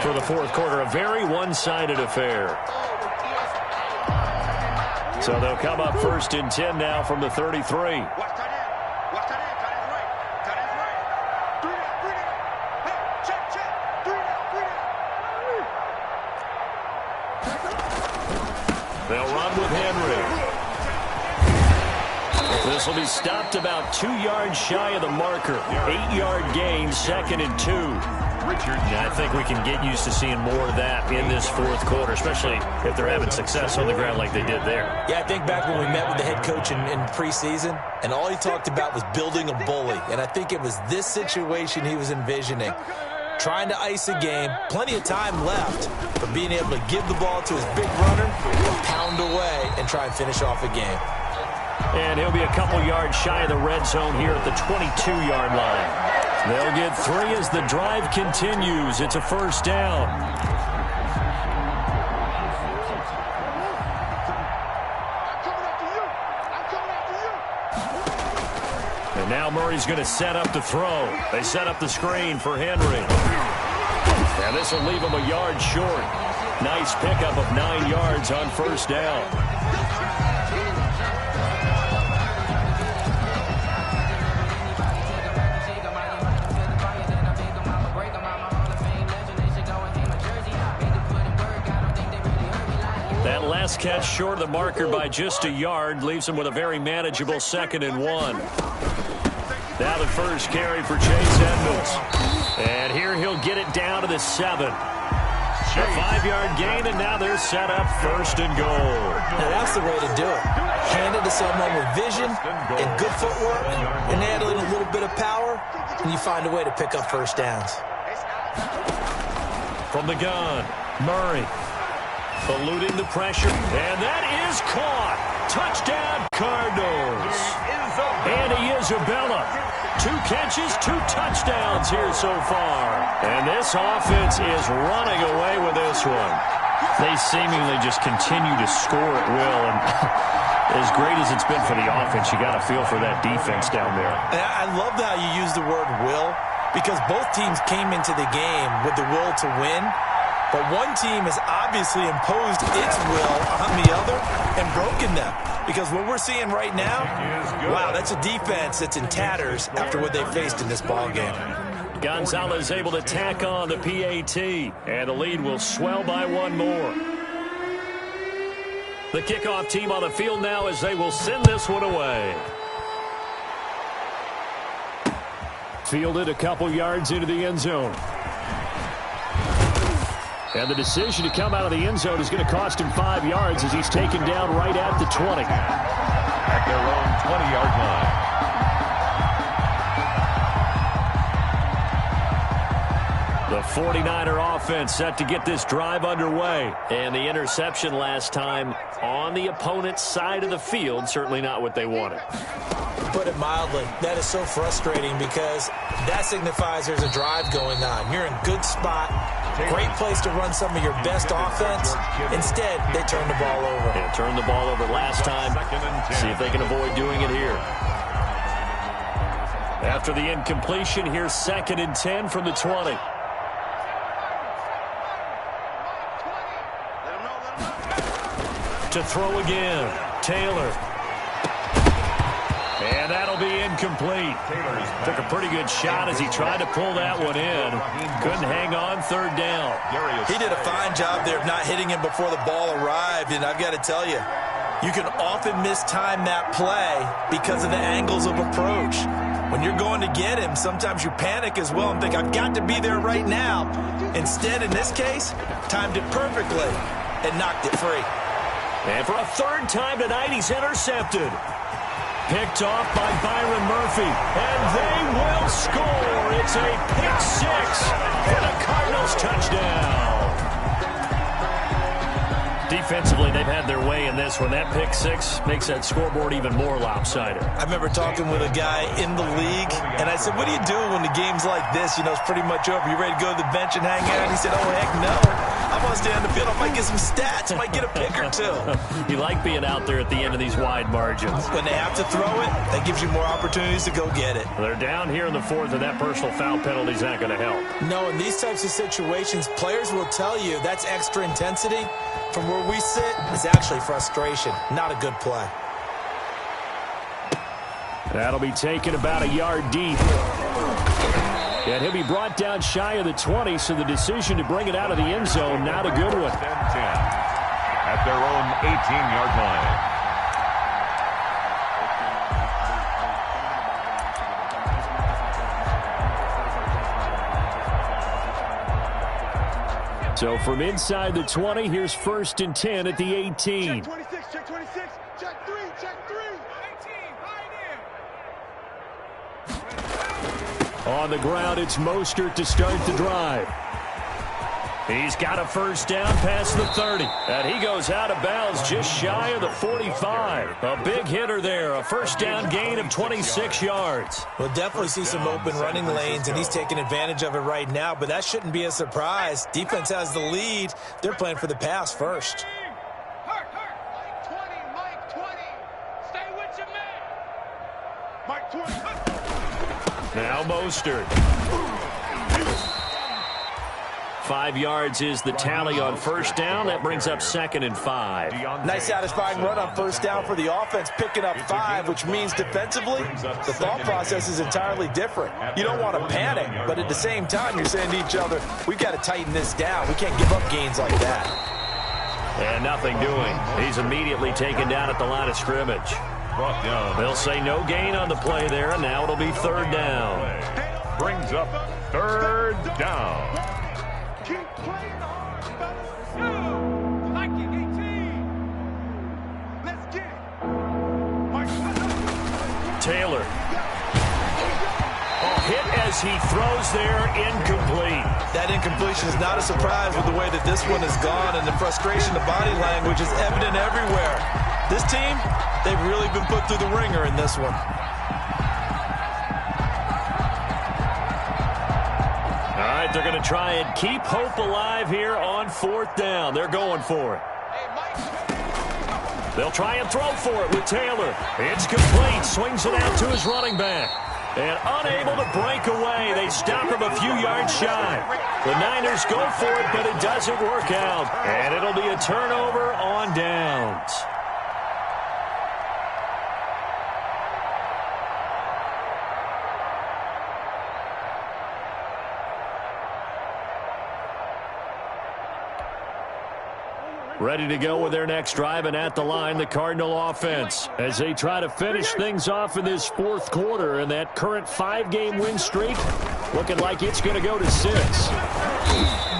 for the fourth quarter. A very one-sided affair. So they'll come up first and 10 now from the 33. They'll run with Henry. This will be stopped about 2 yards shy of the marker. 8-yard gain, 2nd and 2. I think we can get used to seeing more of that in this fourth quarter, especially if they're having success on the ground like they did there. Yeah, I think back when we met with the head coach in preseason, and all he talked about was building a bully. And I think it was this situation he was envisioning. Trying to ice a game, plenty of time left, but being able to give the ball to his big runner, pound away, and try and finish off a game. And he'll be a couple yards shy of the red zone here at the 22-yard line. They'll get 3 as the drive continues. It's a first down. And now Murray's going to set up the throw. They set up the screen for Henry. And this will leave him a yard short. Nice pickup of 9 yards on first down. That last catch short of the marker by just a yard leaves him with a very manageable 2nd and 1. Now the first carry for Chase Edmonds. And here he'll get it down to the 7. A 5-yard gain, and now they're set up 1st and goal. Now that's the way to do it. Hand it to someone with vision and good footwork and handling a little bit of power, and you find a way to pick up first downs. From the gun, Murray. Eluding the pressure, and that is caught. Touchdown, Cardinals. Andy Isabella. 2 catches, 2 touchdowns here so far. And this offense is running away with this one. They seemingly just continue to score at will, and as great as it's been for the offense, you got to feel for that defense down there. And I love how you use the word will, because both teams came into the game with the will to win. But one team has obviously imposed its will on the other and broken them. Because what we're seeing right now, wow, that's a defense that's in tatters after what they faced in this ballgame. Gonzalez able to tack on the PAT, and the lead will swell by 1 more. The kickoff team on the field now as they will send this one away. Fielded a couple yards into the end zone. And the decision to come out of the end zone is going to cost him 5 yards as he's taken down right at the 20. At their own 20-yard line. The 49er offense set to get this drive underway. And the interception last time on the opponent's side of the field, certainly not what they wanted. Put it mildly, that is so frustrating because that signifies there's a drive going on. You're in good spot. Great place to run some of your best offense. Instead, they turn the ball over. Yeah, turned the ball over last time. See if they can avoid doing it here. After the incompletion, here's 2nd and 10 from the 20. To throw again, Taylor. And that'll be incomplete. Took a pretty good shot as he tried to pull that one in. Couldn't hang on, 3rd down. He did a fine job there of not hitting him before the ball arrived, and I've got to tell you, you can often mistime that play because of the angles of approach. When you're going to get him, sometimes you panic as well and think, I've got to be there right now. Instead, in this case, timed it perfectly and knocked it free. And for a 3rd time tonight, he's intercepted. Picked off by Byron Murphy, and they will score. It's a pick 6 for the Cardinals touchdown. Defensively, they've had their way in this one. That pick six makes that scoreboard even more lopsided. I remember talking with a guy in the league, and I said, what do you do when the game's like this? You know, it's pretty much over. You ready to go to the bench and hang out? And he said, oh, heck no. I'm going to stay on the field. I might get some stats. I might get a pick or two. You like being out there at the end of these wide margins. When they have to throw it, that gives you more opportunities to go get it. They're down here in the fourth, and that personal foul penalty is not going to help. No, in these types of situations, players will tell you that's extra intensity. From where we sit, it's actually frustration. Not a good play. That'll be taken about a yard deep. And he'll be brought down shy of the 20, so the decision to bring it out of the end zone, not a good one. 10 at their own 18-yard line. So from inside the 20, here's 1st and 10 at the 18. Check 26, check 26, check 3, check 3. 18, right On the ground, it's Mostert to start the drive. He's got a first down past the 30. And he goes out of bounds just shy of the 45. A big hitter there. A first down gain of 26 yards. We'll definitely see some open running lanes, and he's taking advantage of it right now, but that shouldn't be a surprise. Defense has the lead. They're playing for the pass first. Mike 20. Stay with your man. Mike 20. Now Mostert. 5 yards is the tally on first down. That brings up 2nd and 5. Nice satisfying run on first down for the offense, picking up 5, which means defensively, the thought process is entirely different. You don't want to panic, but at the same time, you're saying to each other, we've got to tighten this down. We can't give up gains like that. And nothing doing. He's immediately taken down at the line of scrimmage. They'll say no gain on the play there, and now it'll be 3rd down. Brings up 3rd down. Keep playing hard, fellas. Go. Like it, 18. Let's get it. Mike. Taylor. A hit as he throws there, incomplete. That incompletion is not a surprise with the way that this one has gone, and the frustration, the body language is evident everywhere. This team, they've really been put through the ringer in this one. They're going to try and keep hope alive here on 4th down. They're going for it. They'll try and throw for it with Taylor. It's complete. Swings it out to his running back. And unable to break away. They stop him a few yards shy. The Niners go for it, but it doesn't work out. And it'll be a turnover on downs. Ready to go with their next drive, and at the line, the Cardinal offense, as they try to finish things off in this 4th quarter, and that current 5-game win streak looking like it's going to go to 6.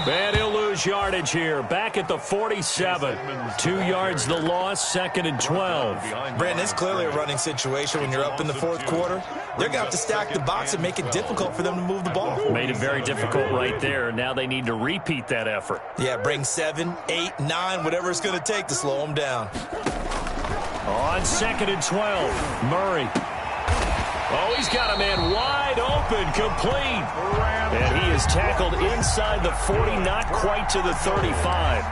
And he'll lose yardage here. Back at the 47. 2 yards the loss, 2nd and 12. Brandon, it's clearly a running situation when you're up in the 4th quarter. They're going to have to stack the box and make it difficult for them to move the ball. Made it very difficult right there. Now they need to repeat that effort. Yeah, bring 7, 8, 9, whatever it's going to take to slow them down. On 2nd and 12, Murray. Oh, he's got a man wide open, complete. And he is tackled inside the 40, not quite to the 35.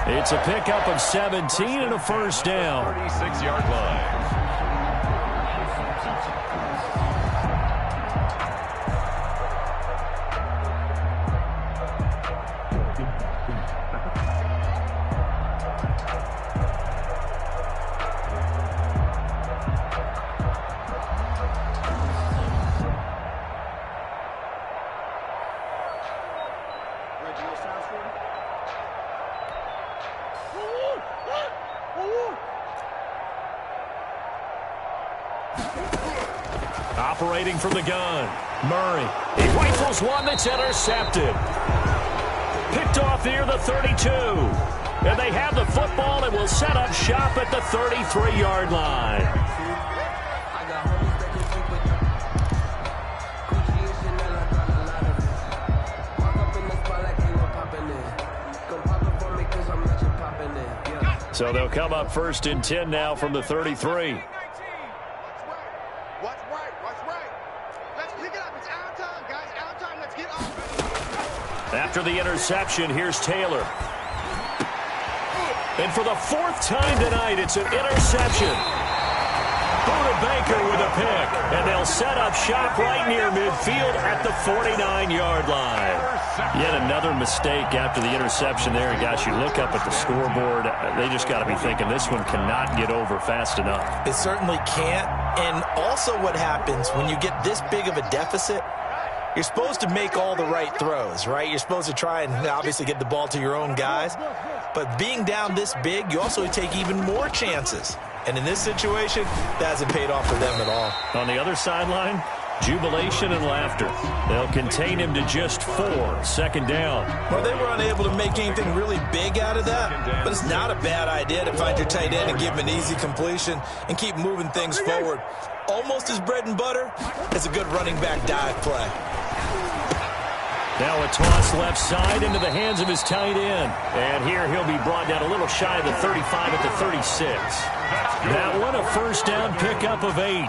It's a pickup of 17 and a first down. 36-yard line. Operating from the gun, Murray. He rifles one that's intercepted. Picked off near the 32. And they have the football and will set up shop at the 33-yard line. So they'll come up 1st and 10 now from the 33. What's right? Let's pick it up. It's our time, guys. Our time. Let's get on. After the interception, here's Taylor. And for the 4th time tonight, it's an interception. Buda Baker with a pick. And they'll set up shop right near midfield at the 49-yard line. Yet another mistake after the interception there. And, gosh, you look up at the scoreboard. They just got to be thinking this one cannot get over fast enough. It certainly can't. And also what happens when you get this big of a deficit, you're supposed to make all the right throws, right? You're supposed to try and obviously get the ball to your own guys. But being down this big, you also take even more chances. And in this situation, that hasn't paid off for them at all. On the other sideline, jubilation and laughter. They'll contain him to just 4. 2nd down. Well, they were unable to make anything really big out of that, but it's not a bad idea to find your tight end and give him an easy completion and keep moving things forward. Almost as bread and butter as a good running back dive play. Now a toss left side into the hands of his tight end. And here he'll be brought down a little shy of the 35 at the 36. That one a 1st down pickup of 8.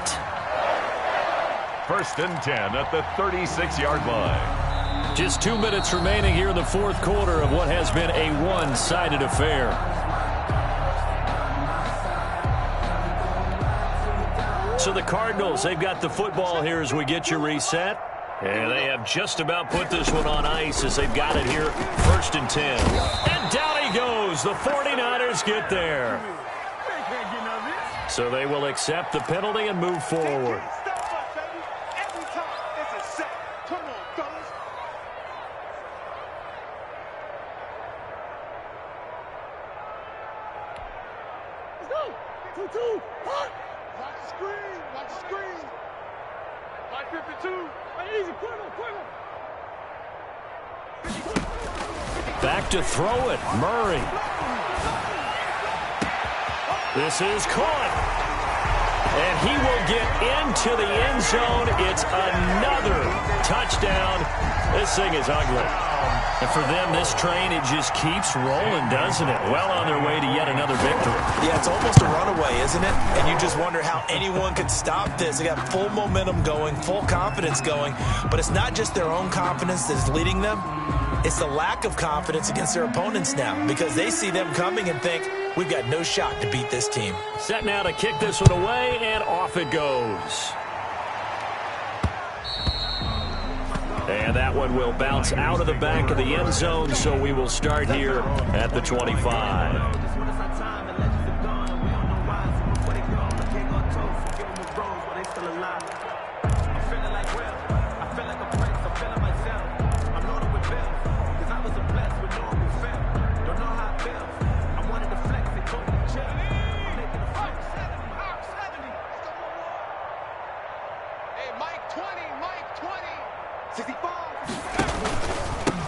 1st and 10 at the 36-yard line. Just 2 minutes remaining here in the 4th quarter of what has been a one-sided affair. So the Cardinals, they've got the football here as we get you reset. And they have just about put this one on ice as they've got it here, 1st and 10. And down he goes. The 49ers get there. So they will accept the penalty and move forward. Every time it's a set. Come on, fellas. Let's go. 2-2. Hot. Watch the screen. Watch the screen. Like 52. Easy. Quicker. Back to throw it. Murray. This is caught. And he will get into the end zone. It's another touchdown. This thing is ugly. And for them, this train, it just keeps rolling, doesn't it? Well on their way to yet another victory. Yeah, it's almost a runaway, isn't it? And you just wonder how anyone could stop this. They got full momentum going, full confidence going. But it's not just their own confidence that's leading them. It's the lack of confidence against their opponents now because they see them coming and think, we've got no shot to beat this team. Set now to kick this one away, and off it goes. And that one will bounce out of the back of the end zone, so we will start here at the 25.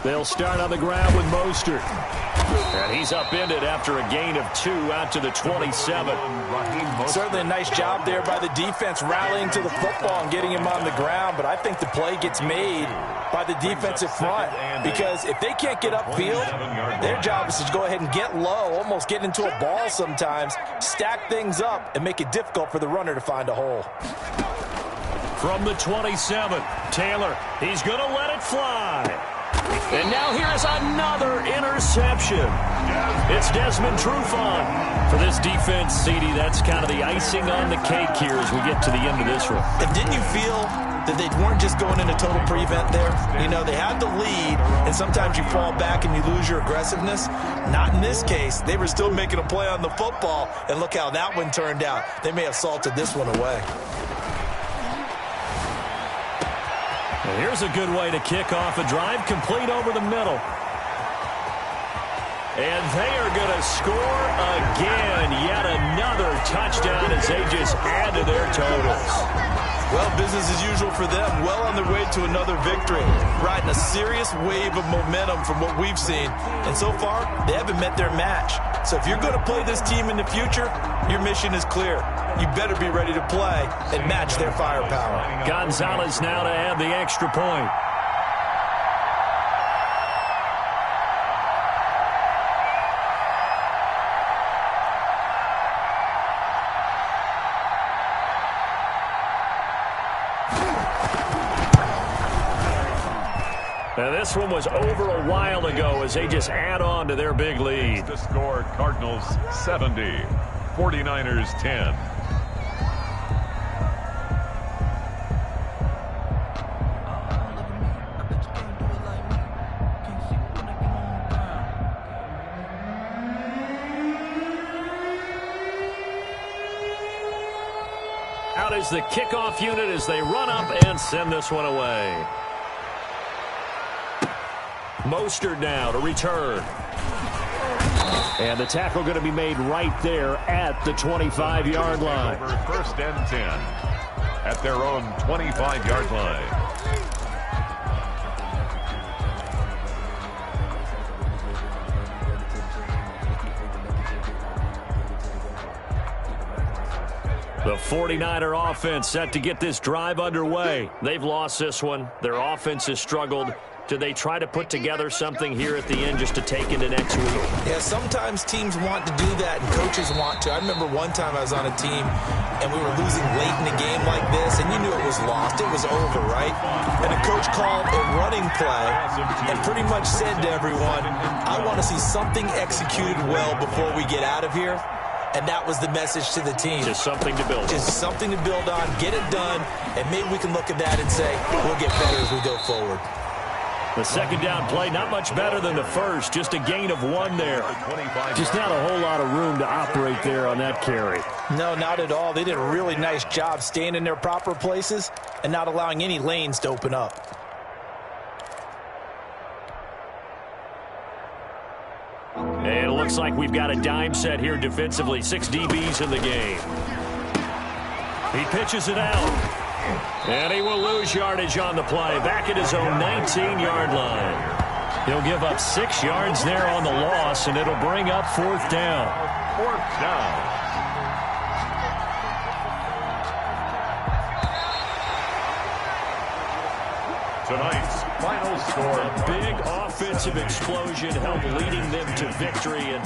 They'll start on the ground with Mostert. And he's upended after a gain of 2 out to the 27. Certainly a nice job there by the defense rallying to the football and getting him on the ground. But I think the play gets made by the defensive front because if they can't get upfield, their job is to go ahead and get low, almost get into a ball sometimes, stack things up, and make it difficult for the runner to find a hole. From the 27, Taylor, he's going to let it fly. And now here's another interception. It's Desmond Trufant. For this defense, CD, that's kind of the icing on the cake here as we get to the end of this one. And didn't you feel that they weren't just going into total prevent there? You know, they had the lead, and sometimes you fall back and you lose your aggressiveness. Not in this case. They were still making a play on the football, and look how that one turned out. They may have salted this one away. Well, here's a good way to kick off a drive, complete over the middle. And they are going to score again. Yet another touchdown as they just add to their totals. Well, business as usual for them. Well on their way to another victory. Riding a serious wave of momentum from what we've seen. And so far, they haven't met their match. So if you're going to play this team in the future, your mission is clear. You better be ready to play and match their firepower. Gonzalez now to add the extra point. And this one was over a while ago as they just add on to their big lead. The score, Cardinals 70, 49ers 10. Out is the kickoff unit as they run up and send this one away. Mostert now to return. And the tackle going to be made right there at the 25-yard line. First and 10 at their own 25-yard line. The 49er offense set to get this drive underway. They've lost this one. Their offense has struggled. Do they try to put together something here at the end just to take into next week? Yeah, sometimes teams want to do that and coaches want to. I remember one time I was on a team and we were losing late in a game like this and you knew it was lost. It was over, right? And the coach called a running play and pretty much said to everyone, I want to see something executed well before we get out of here. And that was the message to the team. Just something to build on. Just something to build on, get it done, and maybe we can look at that and say, we'll get better as we go forward. The second down play, not much better than the first. Just a gain of 1 there. Just not a whole lot of room to operate there on that carry. No, not at all. They did a really nice job staying in their proper places and not allowing any lanes to open up. And it looks like we've got a dime set here defensively. 6 DBs in the game. He pitches it out. And he will lose yardage on the play. Back at his own 19-yard line. He'll give up 6 yards there on the loss, and it'll bring up 4th down. 4th down. Tonight's final score. A big offensive explosion helped leading them to victory. And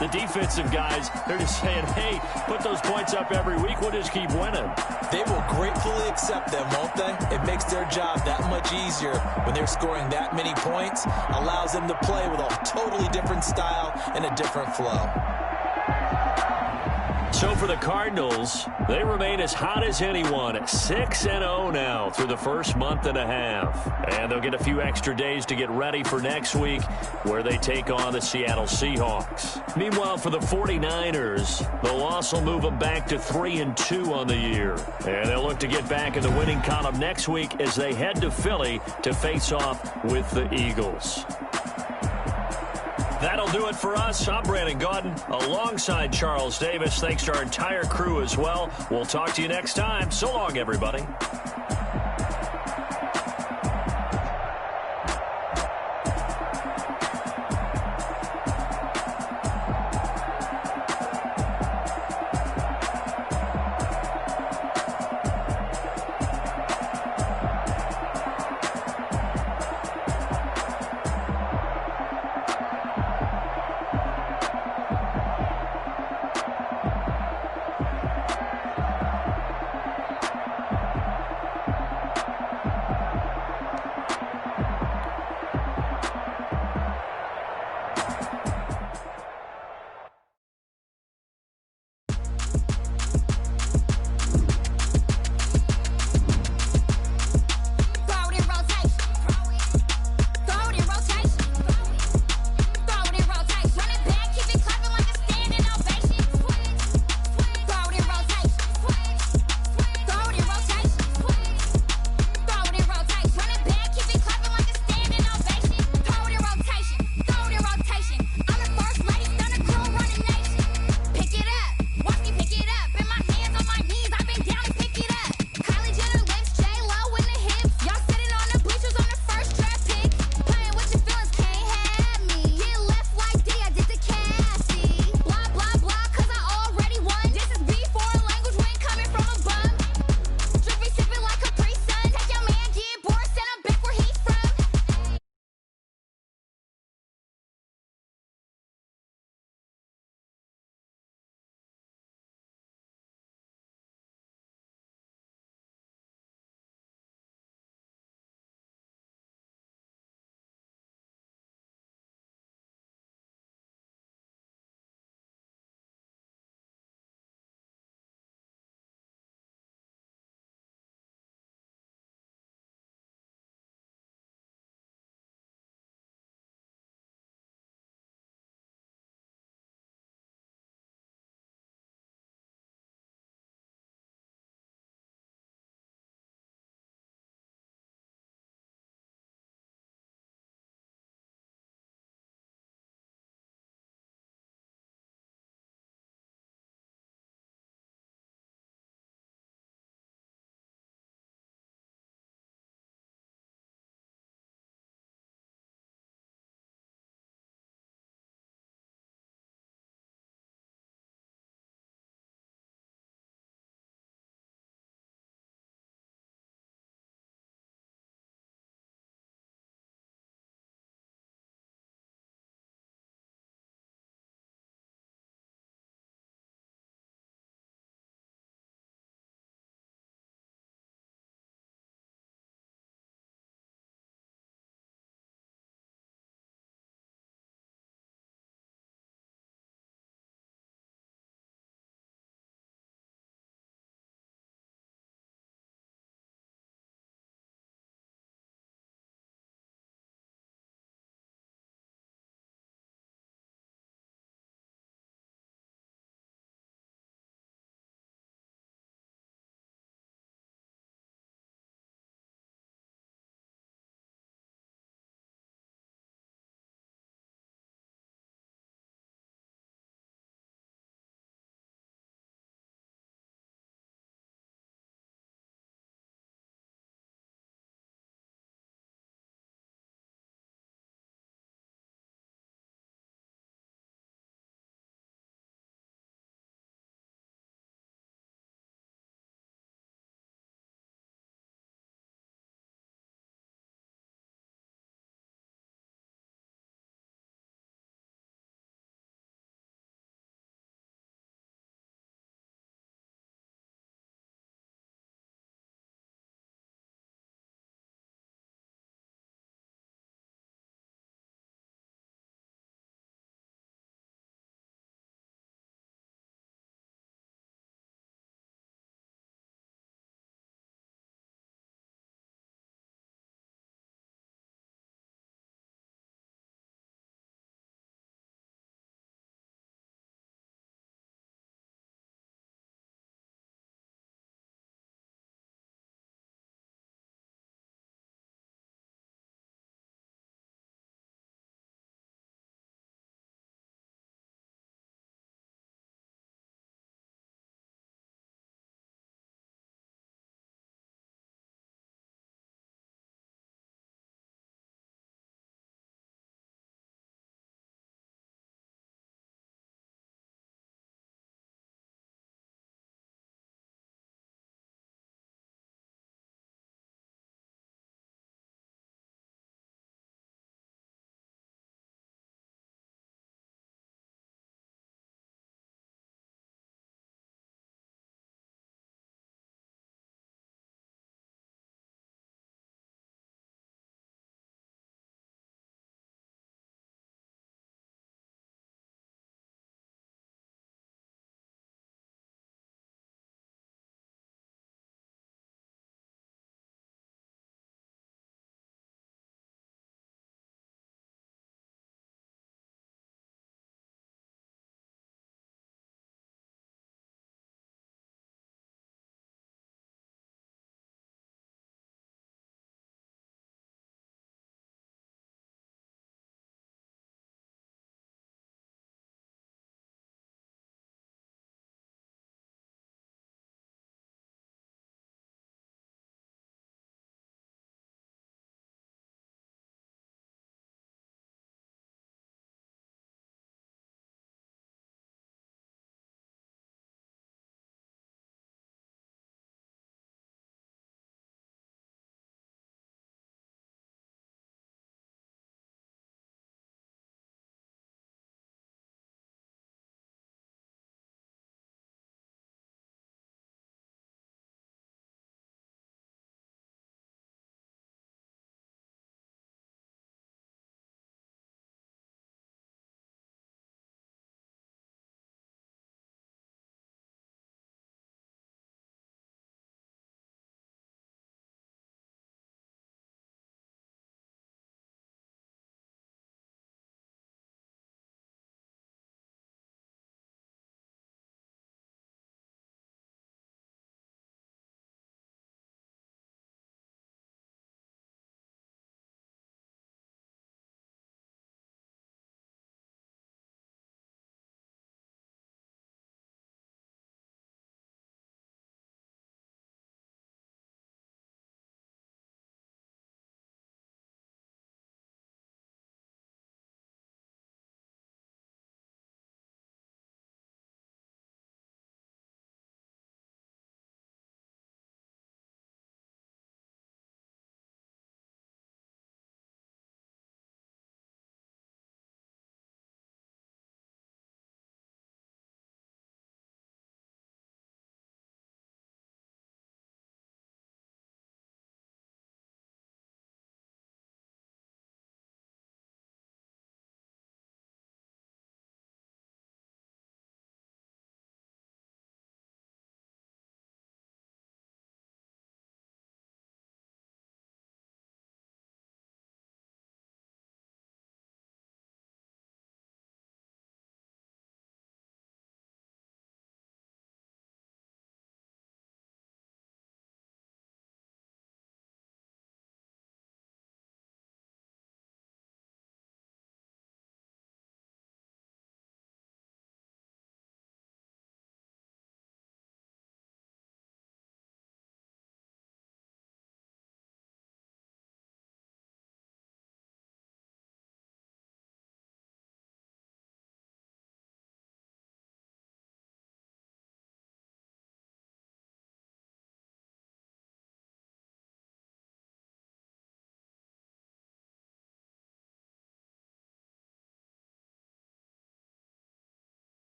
the defensive guys, they're just saying, hey, put those points up every week. We'll just keep winning. They will gratefully accept them, won't they? It makes their job that much easier when they're scoring that many points. Allows them to play with a totally different style and a different flow. So for the Cardinals, they remain as hot as anyone at 6-0 now through the first month and a half. And they'll get a few extra days to get ready for next week where they take on the Seattle Seahawks. Meanwhile, for the 49ers, the loss will move them back to 3-2 on the year. And they'll look to get back in the winning column next week as they head to Philly to face off with the Eagles. That'll do it for us. I'm Brandon Gaudin alongside Charles Davis. Thanks to our entire crew as well. We'll talk to you next time. So long, everybody.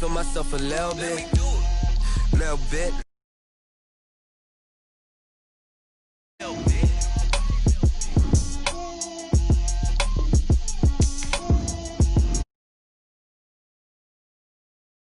feel myself a little bit. Little bit.